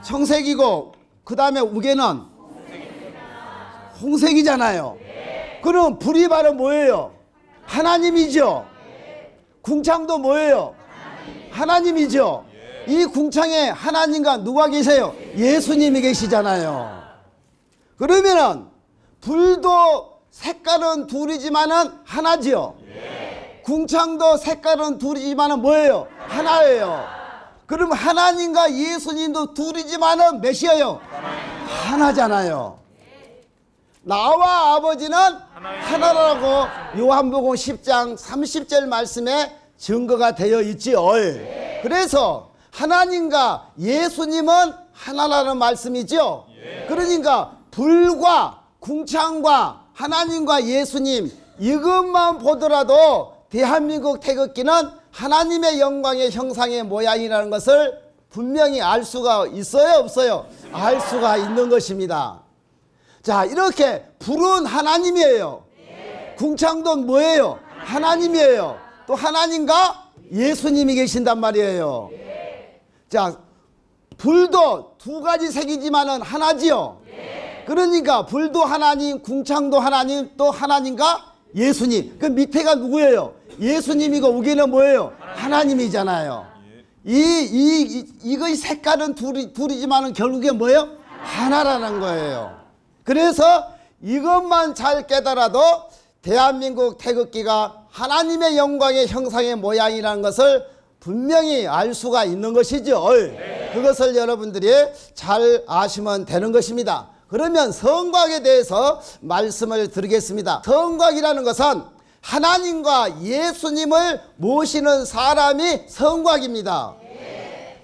청색이고 그 다음에 위에는 홍색이잖아요. 그럼 불이 바로 뭐예요? 하나님이죠. 궁창도 뭐예요? 하나님이죠. 이 궁창에 하나님과 누가 계세요? 예수님이 계시잖아요. 그러면은 불도 색깔은 둘이지만은 하나지요. 궁창도 색깔은 둘이지만은 뭐예요? 하나예요. 그럼 하나님과 예수님도 둘이지만은 몇이에요? 하나잖아요. 나와 아버지는 하나라고 요한복음 10장 30절 말씀에 증거가 되어 있지요. 그래서 하나님과 예수님은 하나라는 말씀이죠. 그러니까 불과 궁창과 하나님과 예수님 이것만 보더라도 대한민국 태극기는 하나님의 영광의 형상의 모양이라는 것을 분명히 알 수가 있어요, 없어요? 알 수가 있는 것입니다. 자, 이렇게 불은 하나님이에요. 궁창도 뭐예요? 하나님이에요. 또 하나님과 예수님이 계신단 말이에요. 자, 불도 두 가지 색이지만은 하나지요. 그러니까 불도 하나님, 궁창도 하나님, 또 하나님과 예수님. 그 밑에가 누구예요? 예수님이고 위에는 뭐예요? 하나님이잖아요. 이거의 색깔은 둘이지만은 결국에 뭐예요? 하나라는 거예요. 그래서 이것만 잘 깨달아도 대한민국 태극기가 하나님의 영광의 형상의 모양이라는 것을 분명히 알 수가 있는 것이죠. 그것을 여러분들이 잘 아시면 되는 것입니다. 그러면 성곽에 대해서 말씀을 드리겠습니다. 성곽이라는 것은 하나님과 예수님을 모시는 사람이 성곽입니다.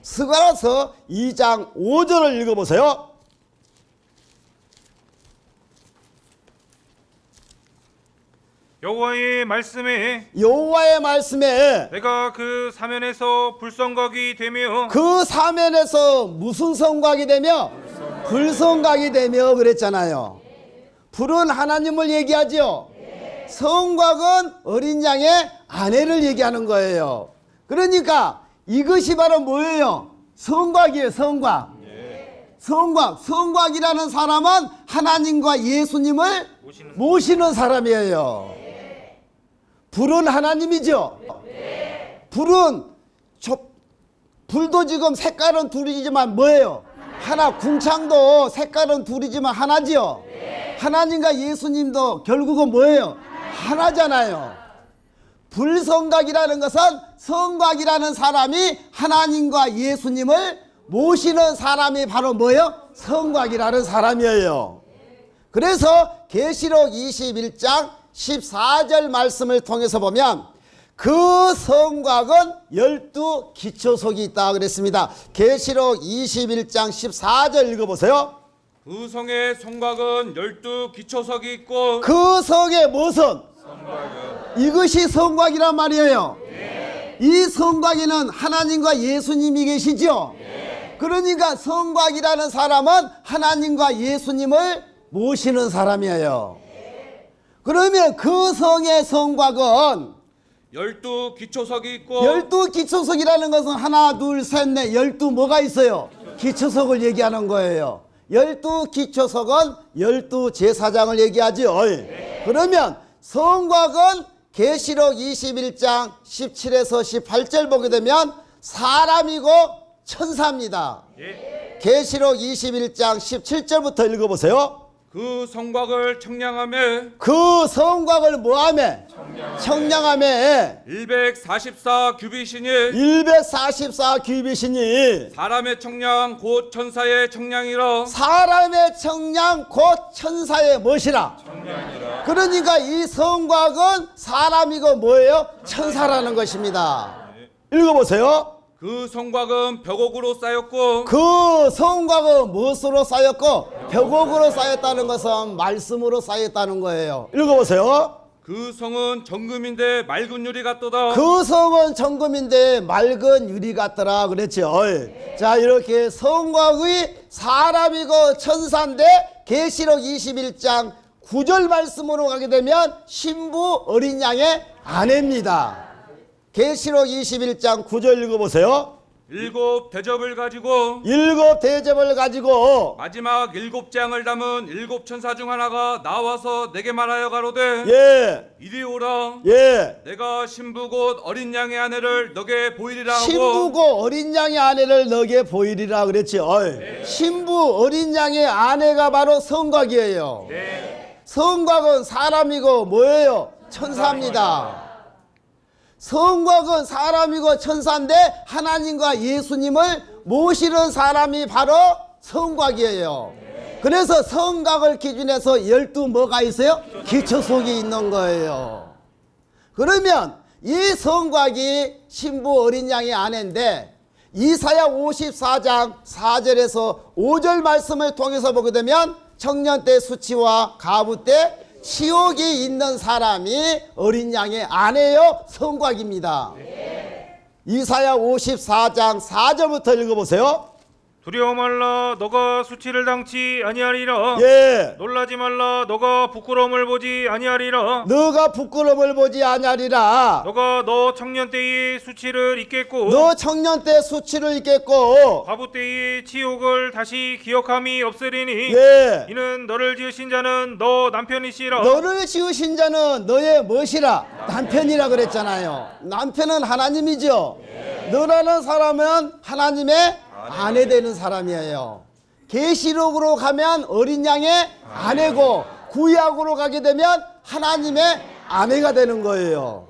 스가랴서 2장 5절을 읽어보세요. 여호와의 말씀에 여호와의 말씀에 내가 그 사면에서 불성곽이 되며 그 사면에서 무슨 성곽이 되며 불성곽이 되며 그랬잖아요. 불은 하나님을 얘기하죠. 성곽은 어린 양의 아내를 얘기하는 거예요. 그러니까 이것이 바로 뭐예요? 성곽이에요. 성곽. 성곽이라는 사람은 하나님과 예수님을 모시는 사람이에요. 불은 하나님이죠. 불도 지금 색깔은 둘이지만 뭐예요? 하나. 궁창도 색깔은 둘이지만 하나지요. 하나님과 예수님도 결국은 뭐예요? 하나잖아요. 불성곽이라는 것은 성곽이라는 사람이 하나님과 예수님을 모시는 사람이 바로 뭐예요? 성곽이라는 사람이에요. 그래서 계시록 21장 14절 말씀을 통해서 보면 그 성곽은 12기초석이 있다 그랬습니다. 계시록 21장 14절 읽어보세요. 그 성의 성곽은 12기초석이 있고 그 성의 무슨? 이것이 성곽이란 말이에요. 이 성곽에는 하나님과 예수님이 계시죠. 그러니까 성곽이라는 사람은 하나님과 예수님을 모시는 사람이에요. 그러면 그 성의 성곽은 12기초석이 있고 12기초석이라는 것은 하나, 둘, 셋, 넷, 12 뭐가 있어요? 기초석을 얘기하는 거예요. 12기초석은 12제사장을 얘기하죠. 그러면 성곽은 계시록 21장 17에서 18절 보게 되면 사람이고 천사입니다. 계시록 21장 17절부터 읽어보세요. 그 성곽을 청량하며 그 성곽을 뭐하며? 청량하며 144 규빗이니 144 규빗이니 사람의 청량 곧 천사의 청량이라. 사람의 청량 곧 천사의 무엇이라? 청량이라. 그러니까 이 성곽은 사람이고 뭐예요? 천사라는 것입니다. 읽어보세요. 그 성곽은 벽옥으로 쌓였고 그 성곽은 무엇으로 쌓였고 벽옥으로 쌓였다는 것은 말씀으로 쌓였다는 거예요. 읽어보세요. 그 성은 정금인데 맑은 유리 같도다. 그 성은 정금인데 맑은 유리 같더라 그랬죠. 자, 이렇게 성곽의 사람이고 천사인데 계시록 21장 9절 말씀으로 가게 되면 신부 어린 양의 아내입니다. 계시록 21장 9절 읽어보세요. 7 대접을 가지고 7 대접을 가지고 마지막 7장을 담은 7 천사 중 하나가 나와서 내게 말하여 가로되 예, 이리 오라. 예. 내가 신부 곧 어린 양의 아내를 너게 보이리라 하고 신부고 어린 양의 아내를 너게 보이리라 그랬죠. 신부 어린 양의 아내가 바로 성곽이에요. 성곽은 사람이고 뭐예요? 천사입니다. 성곽은 사람이고 천사인데 하나님과 예수님을 모시는 사람이 바로 성곽이에요. 그래서 성곽을 기준해서 12 뭐가 있어요? 기초석이 있는 거예요. 그러면 이 성곽이 신부 어린 양의 아내인데 이사야 54장 4절에서 5절 말씀을 통해서 보게 되면 청년 때 수치와 가부 때 치욕이 있는 사람이 어린 양의 아내요 성곽입니다. 이사야 54장 4절부터 읽어보세요. 두려워 말라 너가 수치를 당치 아니하리라. 예. 놀라지 말라 너가 부끄러움을 보지 아니하리라. 너가 부끄러움을 보지 아니하리라. 너가 너 청년 때의 수치를 잊겠고 너 청년 때 수치를 잊겠고 과부 때의 치욕을 다시 기억함이 없으리니 예. 이는 너를 지으신 자는 너 남편이시라. 너를 지으신 자는 너의 무엇이라? 남편이라 그랬잖아요. 남편은 하나님이죠. 너라는 사람은 하나님의 아내 되는 사람이에요. 계시록으로 가면 어린 양의 아내고 구약으로 가게 되면 하나님의 아내가 되는 거예요.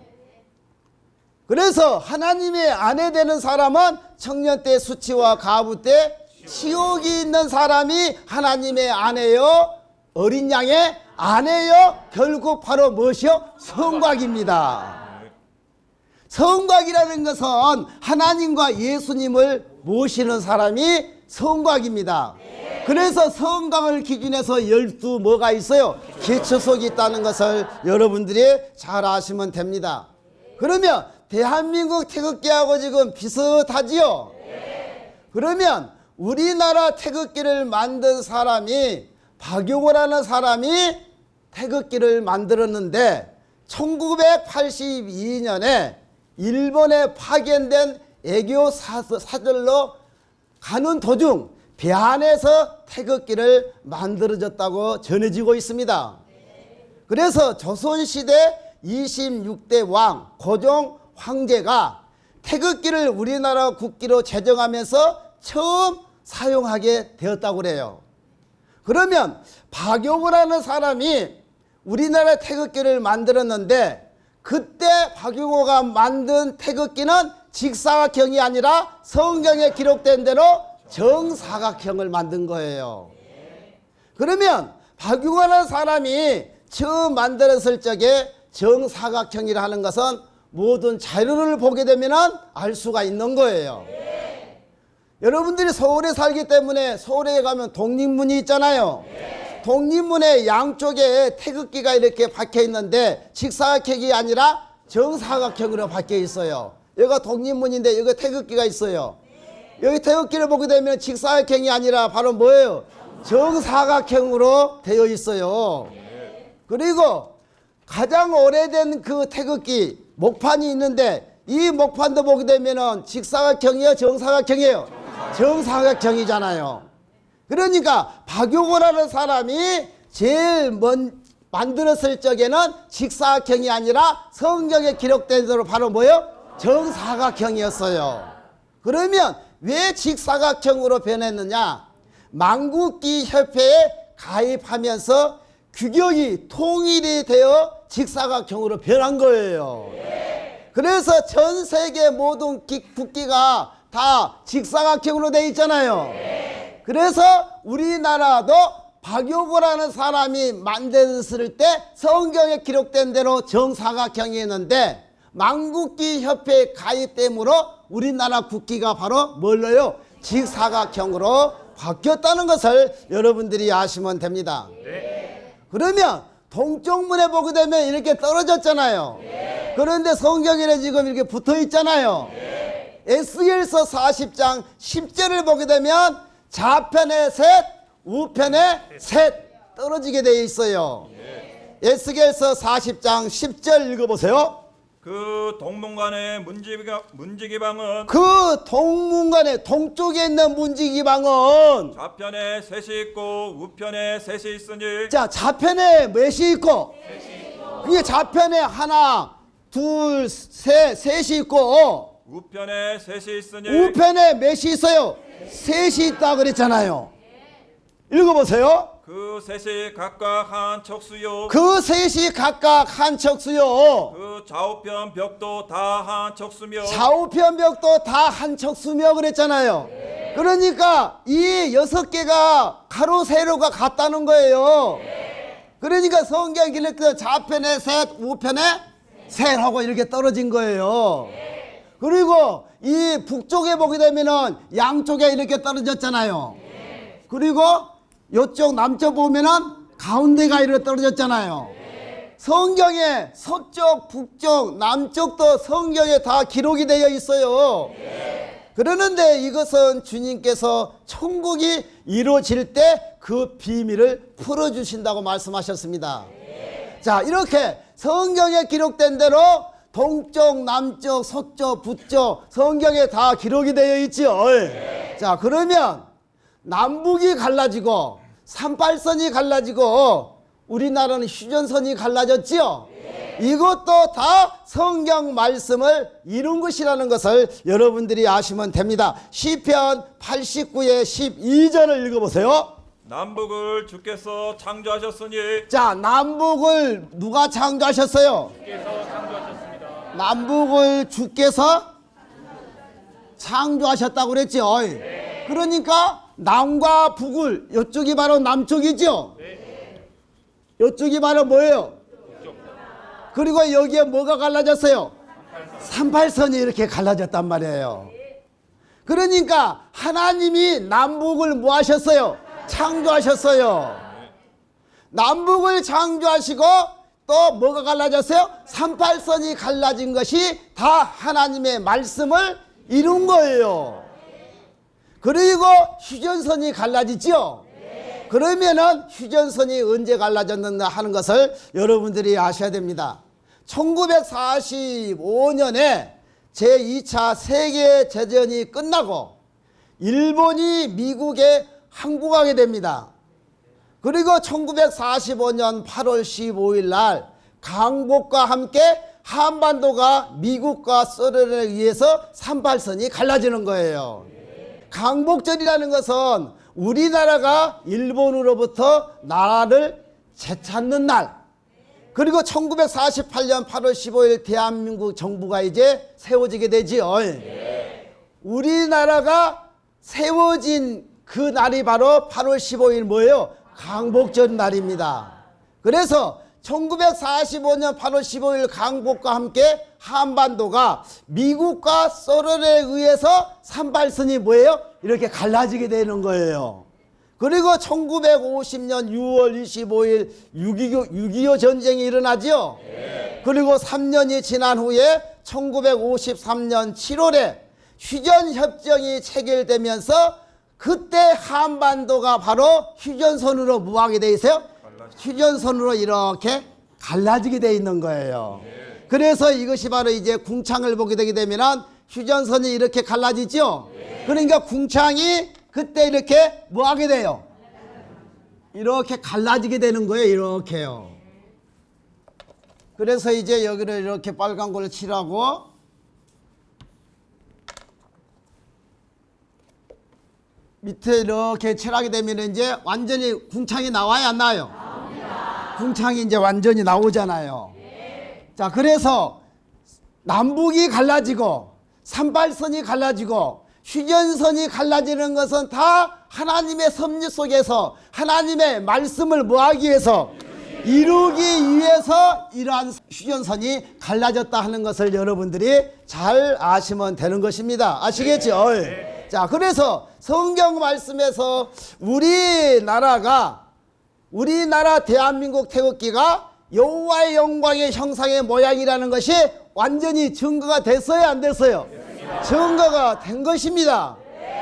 그래서 하나님의 아내 되는 사람은 청년 때 수치와 과부 때 치욕이 있는 사람이 하나님의 아내요, 어린 양의 아내요, 결국 바로 무엇이요? 성곽입니다. 성곽이라는 것은 하나님과 예수님을 모시는 사람이 성곽입니다. 그래서 성곽을 기준해서 12 뭐가 있어요? 기초석이 있다는 것을 여러분들이 잘 아시면 됩니다. 그러면 대한민국 태극기하고 지금 비슷하지요? 그러면 우리나라 태극기를 만든 사람이 박용호라는 사람이 태극기를 만들었는데 1982년에 일본에 파견된 애교 사절로 가는 도중 배 안에서 태극기를 만들어졌다고 전해지고 있습니다. 그래서 조선시대 26대 왕 고종 황제가 태극기를 우리나라 국기로 제정하면서 처음 사용하게 되었다고 그래요. 그러면 박용호라는 사람이 우리나라 태극기를 만들었는데 그때 박용호가 만든 태극기는 직사각형이 아니라 성경에 기록된 대로 정사각형을 만든 거예요. 그러면 박용호라는 사람이 처음 만들었을 적에 정사각형이라 하는 것은 모든 자료를 보게 되면 알 수가 있는 거예요. 여러분들이 서울에 살기 때문에 서울에 가면 독립문이 있잖아요. 독립문의 양쪽에 태극기가 이렇게 박혀 있는데 직사각형이 아니라 정사각형으로 박혀 있어요. 여기가 독립문인데 여기 태극기가 있어요. 여기 태극기를 보게 되면 직사각형이 아니라 바로 뭐예요? 정사각형으로 되어 있어요. 그리고 가장 오래된 그 태극기 목판이 있는데 이 목판도 보게 되면 직사각형이에요? 정사각형이에요? 정사각형이잖아요. 그러니까 박용호라는 사람이 제일 만들었을 적에는 직사각형이 아니라 성경에 기록된 대로 바로 뭐예요? 정사각형이었어요. 그러면 왜 직사각형으로 변했느냐? 만국기 협회에 가입하면서 규격이 통일이 되어 직사각형으로 변한 거예요. 그래서 전 세계 모든 국기가 다 직사각형으로 되어 있잖아요. 그래서 우리나라도 박용호라는 사람이 만들었을 때 성경에 기록된 대로 정사각형이었는데 만국기 협회에 가입됨으로 우리나라 국기가 바로 뭘로요? 직사각형으로 바뀌었다는 것을 여러분들이 아시면 됩니다. 그러면 동쪽문에 보게 되면 이렇게 떨어졌잖아요. 그런데 성경에는 지금 이렇게 붙어 있잖아요. 에스겔서 40장 10절을 보게 되면 좌편에 셋, 우편에 셋 떨어지게 되어 있어요. 에스겔서 40장 10절 읽어보세요. 그 동문간의 문지기방은 그 동문간에 동쪽에 있는 문지기방은 좌편에 셋이 있고 우편에 셋이 있으니 자 좌편에 몇이 있고 그게 좌편에 하나 둘 셋 셋이 있고 우편에 셋이 있으니 우편에 몇이 있어요? 셋이 있다 그랬잖아요. 읽어보세요. 그 셋이 각각 한 척수요 그 셋이 각각 한 척수요. 그 좌우편 벽도 다 한 척수며 좌우편 벽도 다 한 척수며 그랬잖아요. 그러니까 이 6개가 가로 세로가 같다는 거예요. 그러니까 성경 기록된 좌편에 셋, 우편에 셋 하고 이렇게 떨어진 거예요. 그리고 이 북쪽에 보게 되면은 양쪽에 이렇게 떨어졌잖아요. 그리고 이쪽 남쪽 보면은 가운데가 이렇게 떨어졌잖아요. 성경에 서쪽, 북쪽, 남쪽도 성경에 다 기록이 되어 있어요. 그러는데 이것은 주님께서 천국이 이루어질 때 그 비밀을 풀어주신다고 말씀하셨습니다. 자, 이렇게 성경에 기록된 대로 동쪽, 남쪽, 서쪽, 북쪽 성경에 다 기록이 되어 있죠. 자, 그러면 남북이 갈라지고 38선이 갈라지고 우리나라는 휴전선이 갈라졌지요. 이것도 다 성경 말씀을 이룬 것이라는 것을 여러분들이 아시면 됩니다. 시편 89의 12절을 읽어보세요. 남북을 주께서 창조하셨으니 자, 남북을 누가 창조하셨어요? 남북을 주께서 창조하셨다고 그랬죠. 그러니까 남과 북을, 이쪽이 바로 남쪽이죠. 이쪽이 바로 뭐예요? 그리고 여기에 뭐가 갈라졌어요? 38선이 이렇게 갈라졌단 말이에요. 그러니까 하나님이 남북을 뭐 하셨어요? 창조하셨어요. 남북을 창조하시고 또 뭐가 갈라졌어요? 38선이 갈라진 것이 다 하나님의 말씀을 이룬 거예요. 그리고 휴전선이 갈라지죠. 그러면은 휴전선이 언제 갈라졌는가 하는 것을 여러분들이 아셔야 됩니다. 1945년에 제2차 세계대전이 끝나고 일본이 미국에 항복하게 됩니다. 그리고 1945년 8월 15일 날 강복과 함께 한반도가 미국과 소련에 의해서 38선이 갈라지는 거예요. 강복절이라는 것은 우리나라가 일본으로부터 나라를 되찾는 날, 그리고 1948년 8월 15일 대한민국 정부가 이제 세워지게 되지요. 우리나라가 세워진 그 날이 바로 8월 15일 뭐예요? 강복절 날입니다. 그래서 1945년 8월 15일 강복과 함께 한반도가 미국과 소련에 의해서 38선이 뭐예요? 이렇게 갈라지게 되는 거예요. 그리고 1950년 6월 25일 6.25 전쟁이 일어나죠. 그리고 3년이 지난 후에 1953년 7월에 휴전협정이 체결되면서 그때 한반도가 바로 휴전선으로 뭐하게 돼 있어요? 휴전선으로 이렇게 갈라지게 돼 있는 거예요. 그래서 이것이 바로 이제 궁창을 보게 되게 되면 휴전선이 이렇게 갈라지죠. 그러니까 궁창이 그때 이렇게 뭐하게 돼요? 이렇게 갈라지게 되는 거예요. 이렇게요. 그래서 이제 여기를 이렇게 빨간 걸로 칠하고 밑에 이렇게 칠하게 되면 이제 완전히 궁창이 나와야 안 나와요? 나옵니다. 궁창이 이제 완전히 나오잖아요. 자, 그래서 남북이 갈라지고 38선이 갈라지고 휴전선이 갈라지는 것은 다 하나님의 섭리 속에서 하나님의 말씀을 뭐하기 위해서 이루기 위해서 이러한 휴전선이 갈라졌다 하는 것을 여러분들이 잘 아시면 되는 것입니다. 아시겠죠? 자, 그래서 성경 말씀에서 우리나라 대한민국 태극기가 여호와의 영광의 형상의 모양이라는 것이 완전히 증거가 됐어요, 안 됐어요? 증거가 된 것입니다.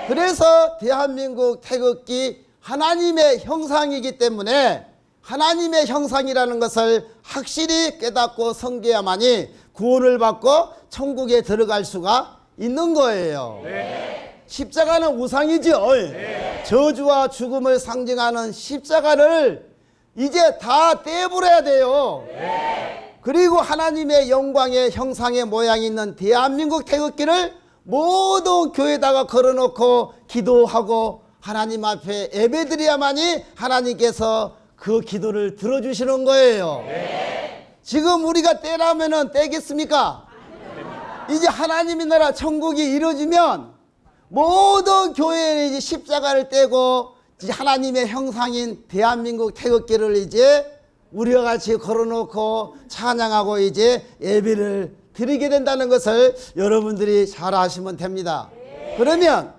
그래서 대한민국 태극기 하나님의 형상이기 때문에 하나님의 형상이라는 것을 확실히 깨닫고 섬겨야만이 구원을 받고 천국에 들어갈 수가 있는 거예요. 십자가는 우상이죠. 저주와 죽음을 상징하는 십자가를 이제 다 떼버려야 돼요. 그리고 하나님의 영광의 형상의 모양이 있는 대한민국 태극기를 모든 교회에다가 걸어놓고 기도하고 하나님 앞에 예배드려야만이 하나님께서 그 기도를 들어주시는 거예요. 지금 우리가 떼라면은 떼겠습니까? 이제 하나님의 나라 천국이 이루어지면 모든 교회에 이제 십자가를 떼고 이제 하나님의 형상인 대한민국 태극기를 이제 우리와 같이 걸어놓고 찬양하고 이제 예배를 드리게 된다는 것을 여러분들이 잘 아시면 됩니다. 그러면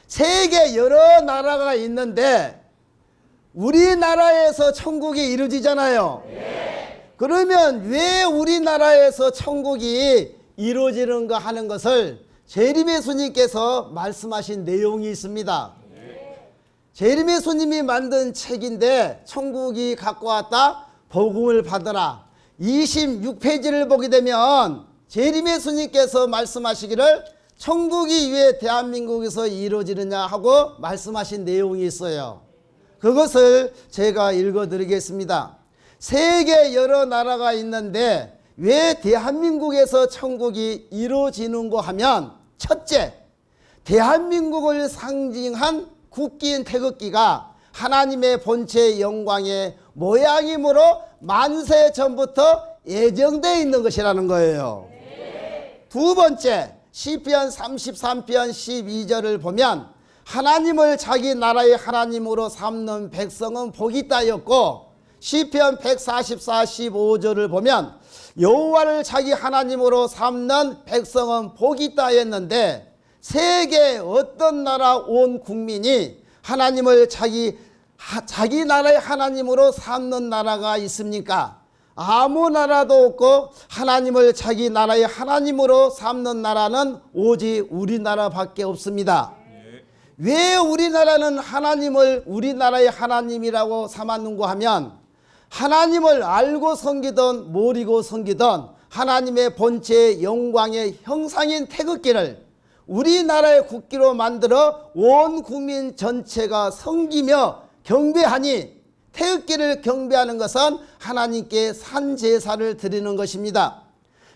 세계 여러 나라가 있는데 우리나라에서 천국이 이루어지잖아요. 그러면 왜 우리나라에서 천국이 이루어지는가 하는 것을 재림의 예수님께서 말씀하신 내용이 있습니다. 재림의 예수님이 만든 책인데 천국이 갖고 왔다 복음을 받으라 26페이지를 보게 되면 재림의 예수님께서 말씀하시기를 천국이 왜 대한민국에서 이루어지느냐 하고 말씀하신 내용이 있어요. 그것을 제가 읽어드리겠습니다. 세계 여러 나라가 있는데 왜 대한민국에서 천국이 이루어지는고 하면 첫째, 대한민국을 상징한 국기인 태극기가 하나님의 본체 영광의 모양이므로 만세 전부터 예정되어 있는 것이라는 거예요. 두 번째, 시편 33편 12절을 보면 하나님을 자기 나라의 하나님으로 삼는 백성은 복이 있다였고 시편 144 15절을 보면 여호와를 자기 하나님으로 삼는 백성은 복이 있다 했는데 세계 어떤 나라 온 국민이 하나님을 자기 나라의 하나님으로 삼는 나라가 있습니까? 아무 나라도 없고 하나님을 자기 나라의 하나님으로 삼는 나라는 오직 우리나라밖에 없습니다. 왜 우리나라는 하나님을 우리나라의 하나님이라고 삼았는가 하면 하나님을 알고 섬기던 모르고 섬기던 하나님의 본체의 영광의 형상인 태극기를 우리나라의 국기로 만들어 온 국민 전체가 섬기며 경배하니 태극기를 경배하는 것은 하나님께 산제사를 드리는 것입니다.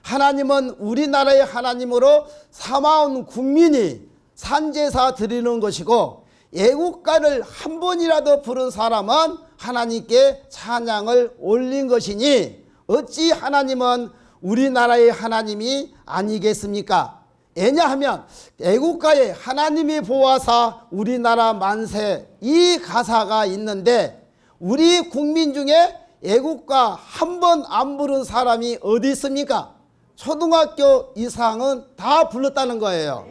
하나님은 우리나라의 하나님으로 삼아온 국민이 산제사 드리는 것이고 애국가를 한 번이라도 부른 사람은 하나님께 찬양을 올린 것이니 어찌 하나님은 우리나라의 하나님이 아니겠습니까? 왜냐하면 애국가에 하나님이 보아사 우리나라 만세 이 가사가 있는데 우리 국민 중에 애국가 한 번 안 부른 사람이 어디 있습니까? 초등학교 이상은 다 불렀다는 거예요.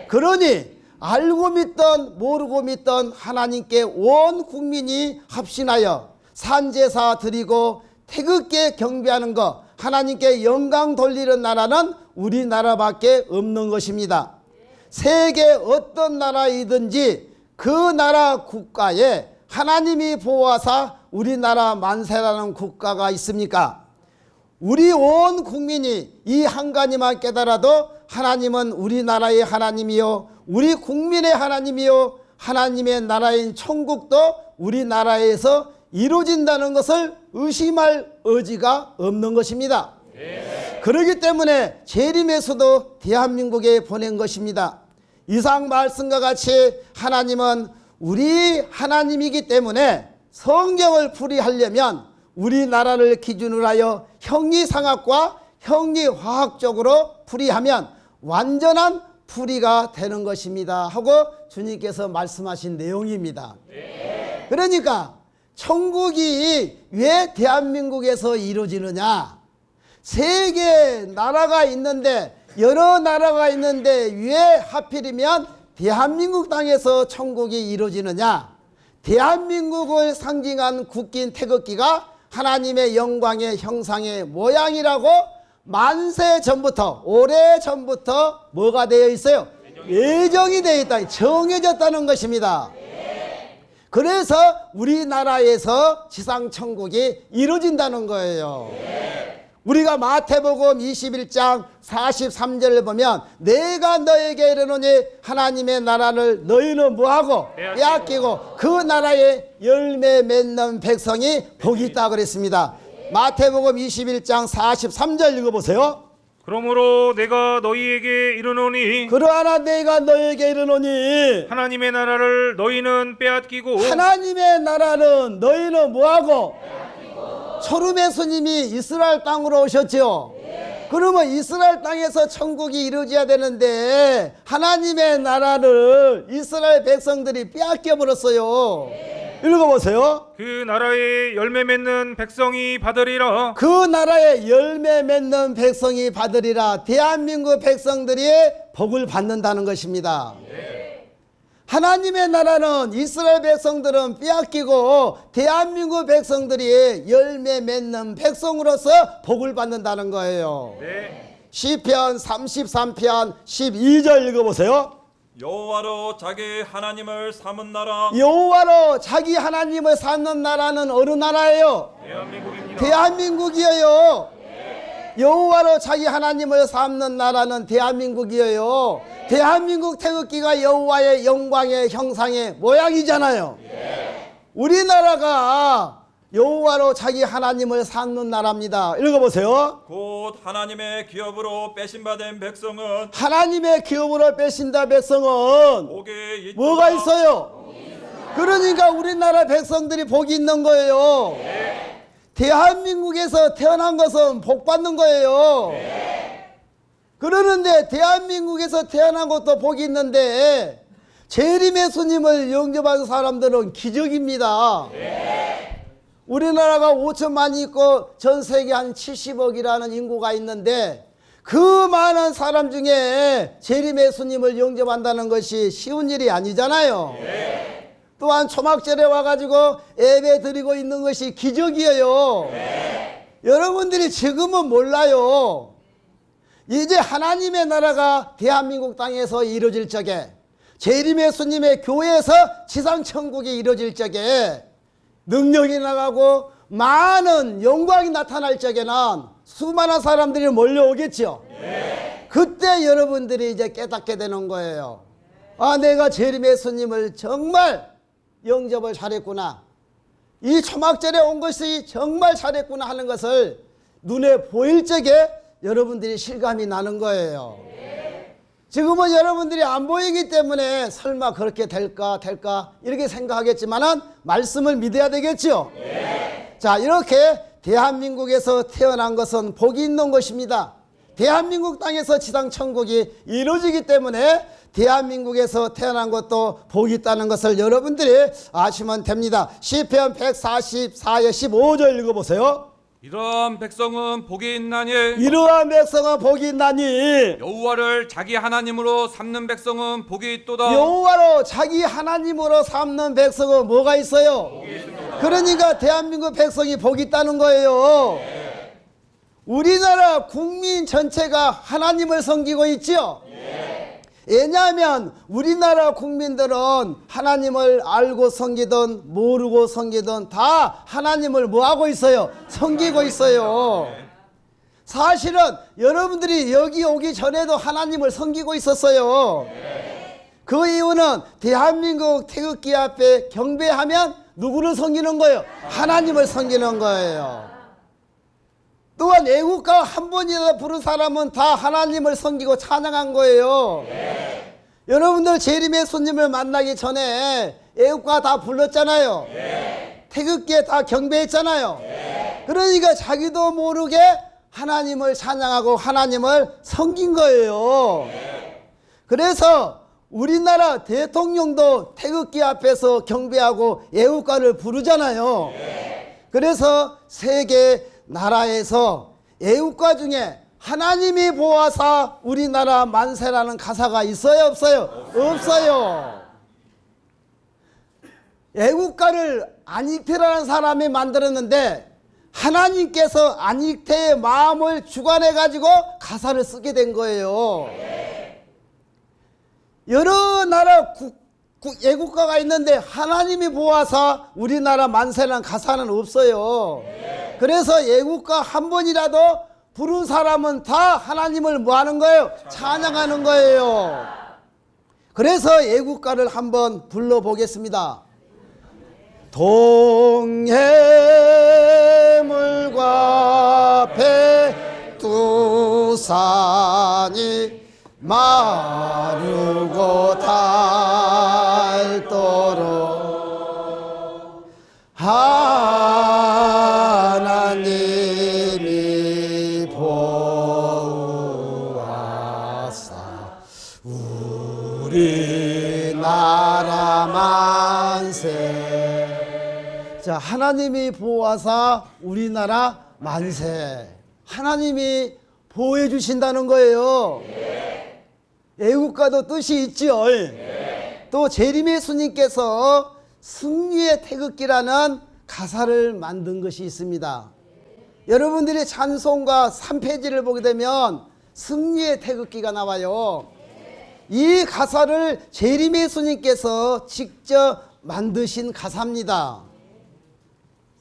그러니 알고 믿던 모르고 믿던 하나님께 온 국민이 합심하여 산제사 드리고 태극기에 경배하는 것 하나님께 영광 돌리는 나라는 우리나라밖에 없는 것입니다. 세계 어떤 나라이든지 그 나라 국가에 하나님이 보아사 우리나라 만세라는 국가가 있습니까? 우리 온 국민이 이 한 가지만 깨달아도 하나님은 우리나라의 하나님이요 우리 국민의 하나님이요 하나님의 나라인 천국도 우리나라에서 이루어진다는 것을 의심할 의지가 없는 것입니다. 그렇기 때문에 재림에서도 대한민국에 보낸 것입니다. 이상 말씀과 같이 하나님은 우리 하나님이기 때문에 성경을 풀이하려면 우리나라를 기준으로 하여 형리상학과 형리화학적으로 풀이하면 완전한 풀이가 되는 것입니다 하고 주님께서 말씀하신 내용입니다. 그러니까 천국이 왜 대한민국에서 이루어지느냐? 세계 나라가 있는데 여러 나라가 있는데 왜 하필이면 대한민국 땅에서 천국이 이루어지느냐? 대한민국을 상징한 국기인 태극기가 하나님의 영광의 형상의 모양이라고 만세 전부터 오래 전부터 뭐가 되어 있어요? 예정이 되어 있다. 정해졌다는 것입니다. 그래서 우리나라에서 지상천국이 이루어진다는 거예요. 우리가 마태복음 21장 43절을 보면 내가 너에게 이르노니 하나님의 나라를 너희는 뭐하고 빼앗기고 그 나라에 열매 맺는 백성이 복이 있다 그랬습니다. 마태복음 21장 43절 읽어보세요. 그러므로 내가 너희에게 이르노니 그러하나 내가 너에게 이르노니 하나님의 나라를 너희는 빼앗기고 하나님의 나라는 너희는 뭐하고 초름의 스님이 이스라엘 땅으로 오셨죠. 그러면 이스라엘 땅에서 천국이 이루어져야 되는데 하나님의 나라를 이스라엘 백성들이 빼앗겨 버렸어요. 읽어보세요. 그 나라에 열매 맺는 백성이 받으리라. 그 나라에 열매 맺는 백성이 받으리라. 대한민국 백성들이 복을 받는다는 것입니다. 하나님의 나라는 이스라엘 백성들은 빼앗기고 대한민국 백성들이 열매 맺는 백성으로서 복을 받는다는 거예요. 시편 33편 12절 읽어보세요. 여호와로 자기 하나님을 삼은 나라 여호와로 자기 하나님을 삼는 나라는 어느 나라예요? 대한민국입니다. 대한민국이에요. 여호와로 자기 하나님을 삼는 나라는 대한민국이에요. 대한민국 태극기가 여호와의 영광의 형상의 모양이잖아요. 우리나라가 여호와로 자기 하나님을 삼는 나라입니다. 읽어보세요. 곧 하나님의 기업으로 빼신받은 백성은 하나님의 기업으로 빼신다 백성은 복이 있도다. 뭐가 있어요? 그러니까 우리나라 백성들이 복이 있는 거예요. 대한민국에서 태어난 것은 복 받는 거예요. 그러는데 대한민국에서 태어난 것도 복이 있는데 재림 예수님을 영접한 사람들은 기적입니다. 우리나라가 5천만이 있고 전 세계 한 70억이라는 인구가 있는데 그 많은 사람 중에 재림 예수님을 영접한다는 것이 쉬운 일이 아니잖아요. 또한 초막절에 와가지고 예배 드리고 있는 것이 기적이에요. 여러분들이 지금은 몰라요. 이제 하나님의 나라가 대한민국 땅에서 이루어질 적에 재림 예수님의 교회에서 지상천국이 이루어질 적에 능력이 나가고 많은 영광이 나타날 적에는 수많은 사람들이 몰려오겠죠. 그때 여러분들이 이제 깨닫게 되는 거예요. 아, 내가 재림 예수님을 정말 영접을 잘했구나. 이 초막절에 온 것이 정말 잘했구나 하는 것을 눈에 보일 적에 여러분들이 실감이 나는 거예요. 지금은 여러분들이 안 보이기 때문에 설마 그렇게 될까 이렇게 생각하겠지만은 말씀을 믿어야 되겠죠. 자, 이렇게 대한민국에서 태어난 것은 복이 있는 것입니다. 대한민국 땅에서 지상천국이 이루어지기 때문에 대한민국에서 태어난 것도 복이 있다는 것을 여러분들이 아시면 됩니다. 시편 144의 15절 읽어보세요. 이러한 백성은 복이 있나니 이러한 백성은 복이 있나니 여호와를 자기 하나님으로 삼는 백성은 복이 있도다. 여호와로 자기 하나님으로 삼는 백성은 뭐가 있어요? 그러니까 대한민국 백성이 복이 있다는 거예요. 우리나라 국민 전체가 하나님을 섬기고 있죠. 왜냐하면 우리나라 국민들은 하나님을 알고 섬기든 모르고 섬기든 다 하나님을 뭐하고 있어요? 섬기고 있어요. 사실은 여러분들이 여기 오기 전에도 하나님을 섬기고 있었어요. 그 이유는 대한민국 태극기 앞에 경배하면 누구를 섬기는 거예요? 하나님을 섬기는 거예요. 또한 애국가 한 번이라도 부른 사람은 다 하나님을 섬기고 찬양한 거예요. 여러분들 재림 예수님을 만나기 전에 애국가 다 불렀잖아요. 태극기에 다 경배했잖아요. 그러니까 자기도 모르게 하나님을 찬양하고 하나님을 섬긴 거예요. 그래서 우리나라 대통령도 태극기 앞에서 경배하고 애국가를 부르잖아요. 그래서 세계 나라에서 애국가 중에 하나님이 보아사 우리나라 만세라는 가사가 있어요, 없어요? 없어요. 애국가를 안익태라는 사람이 만들었는데 하나님께서 안익태의 마음을 주관해 가지고 가사를 쓰게 된 거예요. 여러 나라 애국가가 있는데 하나님이 보아사 우리나라 만세라는 가사는 없어요. 그래서 애국가 한 번이라도 부른 사람은 다 하나님을 뭐 하는 거예요? 찬양하는 거예요. 그래서 애국가를 한번 불러보겠습니다. 동해물과 백두산이 마르고 닳도록 하나님이 보호하사 우리나라 만세. 자, 하나님이 보호하사 우리나라 만세. 하나님이 보호해 주신다는 거예요. 애국가도 뜻이 있죠. 또 재림 예수님께서 승리의 태극기라는 가사를 만든 것이 있습니다. 여러분들이 찬송가 3페이지를 보게 되면 승리의 태극기가 나와요. 이 가사를 재림 예수님께서 직접 만드신 가사입니다.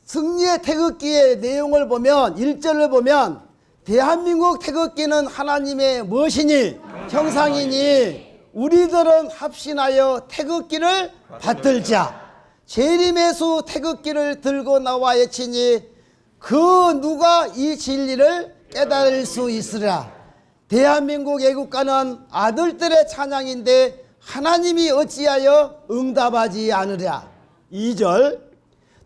승리의 태극기의 내용을 보면 1절을 보면 대한민국 태극기는 하나님의 무엇이니 형상이니 우리들은 합신하여 태극기를 받들자. 재림예수 태극기를 들고 나와 외치니 그 누가 이 진리를 깨달을 수 있으라. 대한민국 애국가는 아들들의 찬양인데 하나님이 어찌하여 응답하지 않으랴. 2절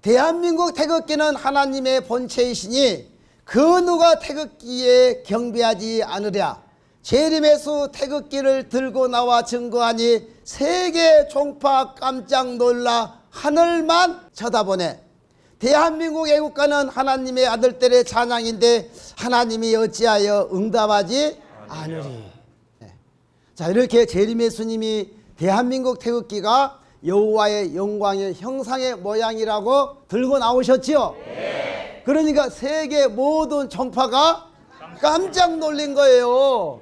대한민국 태극기는 하나님의 본체이시니 그 누가 태극기에 경배하지 않으랴. 재림예수 태극기를 들고 나와 증거하니 세계 종파 깜짝 놀라 하늘만 쳐다보네. 대한민국 애국가는 하나님의 아들들의 찬양인데 하나님이 어찌하여 응답하지 않으리. 네. 자, 이렇게 재림예수님이 대한민국 태극기가 여호와의 영광의 형상의 모양이라고 들고 나오셨지요. 네. 그러니까 세계 모든 종파가 깜짝 놀란 거예요.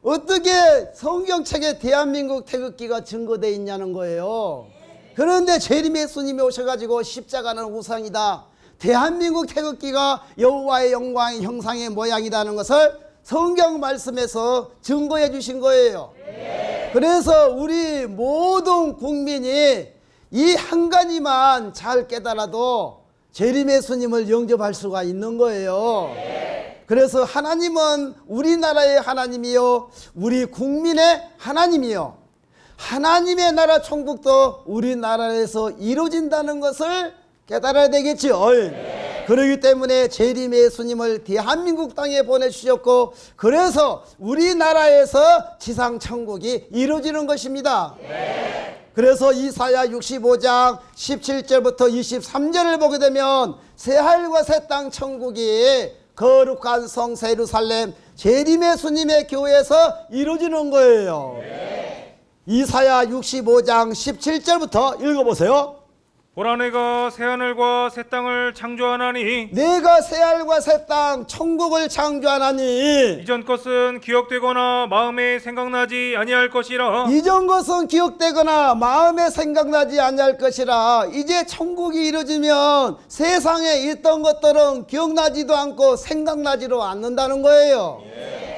어떻게 성경책에 대한민국 태극기가 증거되어 있냐는 거예요. 그런데 재림 예수님이 오셔가지고 십자가는 우상이다, 대한민국 태극기가 여호와의 영광의 형상의 모양이라는 것을 성경 말씀에서 증거해 주신 거예요. 그래서 우리 모든 국민이 이 한 가지만 잘 깨달아도 재림 예수님을 영접할 수가 있는 거예요. 그래서 하나님은 우리나라의 하나님이요 우리 국민의 하나님이요 하나님의 나라 천국도 우리나라에서 이루어진다는 것을 깨달아야 되겠죠. 그렇기 때문에 재림 예수님을 대한민국 땅에 보내주셨고 그래서 우리나라에서 지상 천국이 이루어지는 것입니다. 그래서 이사야 65장 17절부터 23절을 보게 되면 새하늘과 새 땅 천국이 거룩한 성 예루살렘 재림 예수님의 교회에서 이루어지는 거예요. 이사야 65장 17절부터 읽어보세요. 보라 내가 새하늘과 새 땅을 창조하나니 내가 새하늘과 새 땅 천국을 창조하나니 이전 것은 기억되거나 마음에 생각나지 아니할 것이라. 이전 것은 기억되거나 마음에 생각나지 아니할 것이라. 이제 천국이 이루어지면 세상에 있던 것들은 기억나지도 않고 생각나지도 않는다는 거예요.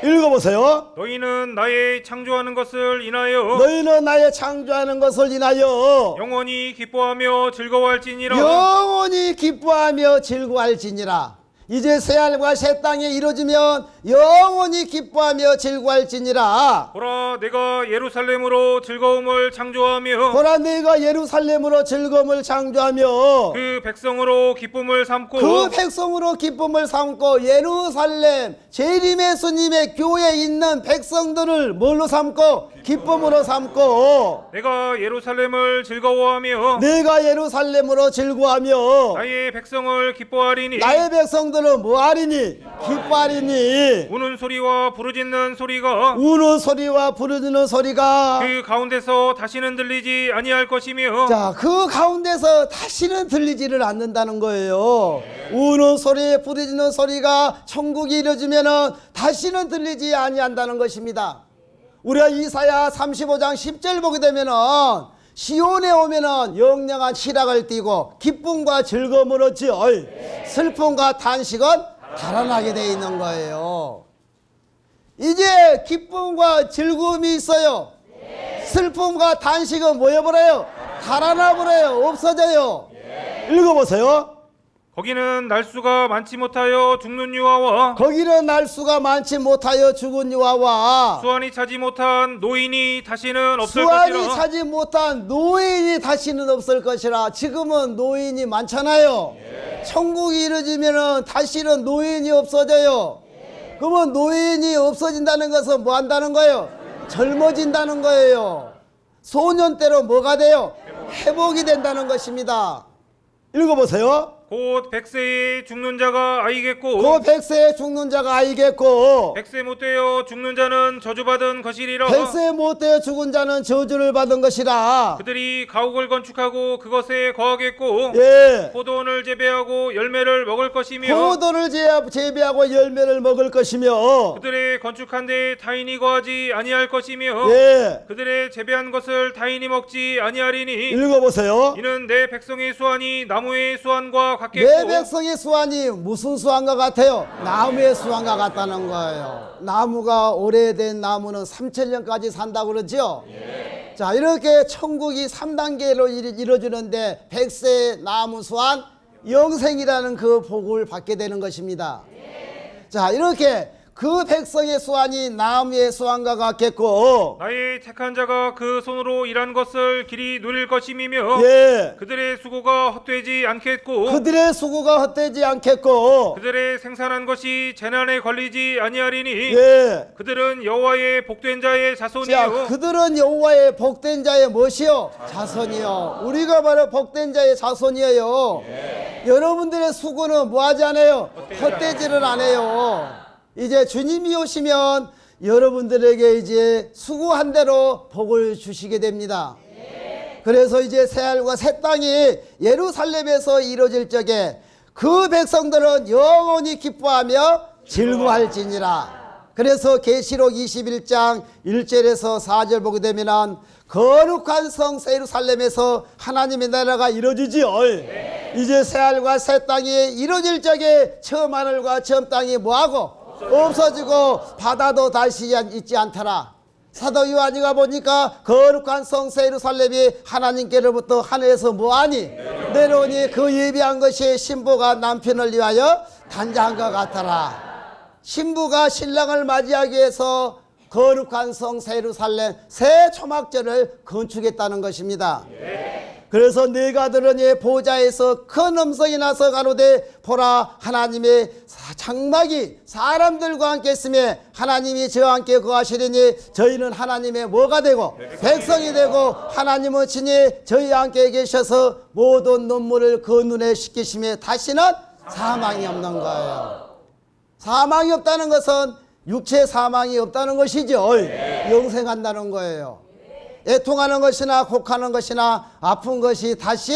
읽어보세요. 너희는 나의 창조하는 것을 인하여 너희는 나의 창조하는 것을 인하여 영원히 기뻐하며 즐거워할지니라. 영원히 기뻐하며 즐거워할지니라. 이제 새하늘과 새 땅이 이루어지면 영원히 기뻐하며 즐거워할지니라. 보라 내가 예루살렘으로 즐거움을 창조하며 보라 내가 예루살렘으로 즐거움을 창조하며 그 백성으로 기쁨을 삼고 그 백성으로 기쁨을 삼고 예루살렘 재림 예수님의 교회에 있는 백성들을 뭘로 삼고 기쁨으로 삼고 내가 예루살렘을 즐거워하며 내가 예루살렘으로 즐거워하며 나의 백성을 기뻐하리니 나의 백성들은 뭐하리니 기뻐하리니. 우는 소리와 부르짖는 소리가 우는 소리와 부르짖는 소리가 그 가운데서 다시는 들리지 아니할 것이며 자, 그 가운데서 다시는 들리지를 않는다는 거예요. 우는 소리, 부르짖는 소리가 천국이 이루어지면은 다시는 들리지 아니한다는 것입니다. 우리가 이사야 35장 10절 보게 되면은 시온에 오면은 영영한 희락을 띠고 기쁨과 즐거움을 얻지 슬픔과 단식은 달아나게 되어 있는 거예요. 이제 기쁨과 즐거움이 있어요. 슬픔과 단식은 뭐여버려요? 달아나 버려요. 없어져요. 읽어보세요. 거기는 날수가 많지 못하여 죽는 유아와 거기는 날수가 많지 못하여 죽은 유아와 수완이 차지 못한 노인이 다시는 없을 수완이 것이라. 차지 못한 노인이 다시는 없을 것이라. 지금은 노인이 많잖아요. 천국이 이루어지면 다시는 노인이 없어져요. 그러면 노인이 없어진다는 것은 뭐 한다는 거예요? 젊어진다는 거예요. 소년 때로 뭐가 돼요? 회복이 된다는 것입니다. 읽어보세요. 곧 100세에 죽는 자가 아이겠고 그 100세에 죽는 자가 아이겠고 100세 못 되어 죽는 자는 저주받은 것이리라. 100세 못되어 죽은 자는 저주를 받은 것이라. 그들이 가옥을 건축하고 그것에 거하겠고 예. 포도원을 재배하고 열매를 먹을 것이며 포도를 재배하고 열매를 먹을 것이며 그들의 건축한 데 타인이 거하지 아니할 것이며 예. 그들의 재배한 것을 타인이 먹지 아니하리니 읽어보세요. 이는 내 백성의 수완이 나무의 수완과 내 같겠고 백성의 수완이 무슨 수완과 같아요? 나무의 수완과 같다는 거예요. 나무가 오래된 나무는 3000년까지 산다고 그러죠? 자, 이렇게 천국이 3단계로 이루어지는데 100세 나무 수완 영생이라는 그 복을 받게 되는 것입니다. 자, 이렇게 그 백성의 수완이 나무의 수완과 같겠고 나의 택한 자가 그 손으로 일한 것을 길이 누릴 것임이며 예. 그들의 수고가 헛되지 않겠고 그들의 수고가 헛되지 않겠고 그들의 생산한 것이 재난에 걸리지 아니하리니 예. 그들은 여호와의 복된 자의 자, 자손이요 그들은 여호와의 복된 자의 무엇이요? 자손이요. 우리가 바로 복된 자의 자손이에요. 여러분들의 수고는 뭐하지 않아요? 헛되지를 않아요. 이제 주님이 오시면 여러분들에게 이제 수고한 대로 복을 주시게 됩니다. 그래서 이제 새하늘과 새 땅이 예루살렘에서 이루어질 적에 그 백성들은 영원히 기뻐하며 즐거워할지니라. 그래서 계시록 21장 1절에서 4절 보게 되면 거룩한 성 예루살렘에서 하나님의 나라가 이루어지지요. 이제 새하늘과 새 땅이 이루어질 적에 처음 하늘과 처음 땅이 뭐하고 없어지고 바다도 다시 있지 않더라. 사도 요한이가 보니까 거룩한 성 예루살렘이 하나님께로부터 하늘에서 뭐하니 내려오니 그 예비한 것이 신부가 남편을 위하여 단장한 것 같더라. 신부가 신랑을 맞이하기 위해서 거룩한 성 예루살렘 새 초막절을 건축했다는 것입니다. 그래서 내가 들으니 보좌에서 큰 음성이 나서 가로되 보라 하나님의 장막이 사람들과 함께 있으며 하나님이 저와 함께 거하시리니 저희는 하나님의 뭐가 되고 백성이 되고 하나님은 친히 저희와 함께 계셔서 모든 눈물을 그 눈에 씻기시며 다시는 사망이 없는 거예요. 사망이 없다는 것은 육체 사망이 없다는 것이죠. 영생한다는 거예요. 애통하는 것이나 곡하는 것이나 아픈 것이 다시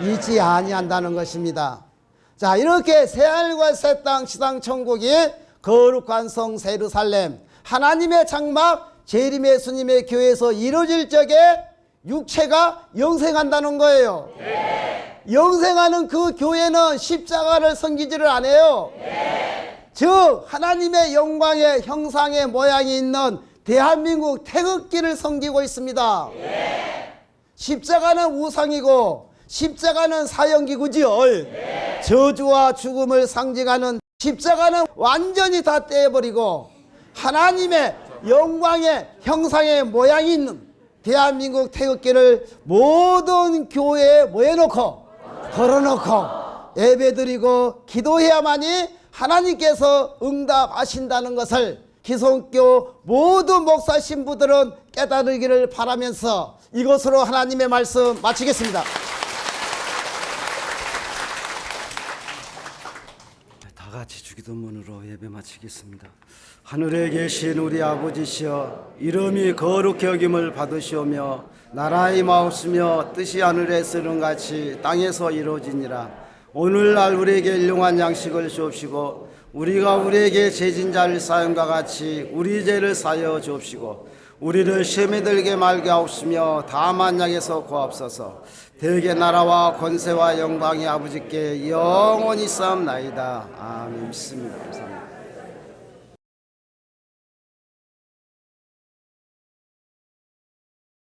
있지 아니한다는 것입니다. 자, 이렇게 새하늘과 새 땅 시상 천국이 거룩한 성 예루살렘 하나님의 장막 재림 예수님의 교회에서 이루어질 적에 육체가 영생한다는 거예요. 영생하는 그 교회는 십자가를 섬기지를 않아요. 즉 하나님의 영광의 형상의 모양이 있는 대한민국 태극기를 섬기고 있습니다. 십자가는 우상이고 십자가는 사형기구지요. 저주와 죽음을 상징하는 십자가는 완전히 다 떼버리고 하나님의 영광의 형상의 모양이 있는 대한민국 태극기를 모든 교회에 모여놓고 걸어놓고 예배드리고 기도해야만이 하나님께서 응답하신다는 것을 기성교 모든 목사 신부들은 깨달으기를 바라면서 이것으로 하나님의 말씀 마치겠습니다. 다 같이 주기도문으로 예배 마치겠습니다. 하늘에 계신 우리 아버지시여 이름이 거룩히 여김을 받으시오며 나라의 마옵시며 뜻이 하늘에 쓰는 같이 땅에서 이루어지니라. 오늘날 우리에게 일용할 양식을 주옵시고 우리가 우리에게 죄진 자를 사함과 같이 우리 죄를 사하여 주옵시고 우리를 시험에 들게 말게 하옵시며 다만 약에서 구하옵소서. 대개 나라와 권세와 영광이 아버지께 영원히 쌓옵나이다. 아멘. 믿습니다. 감사합니다.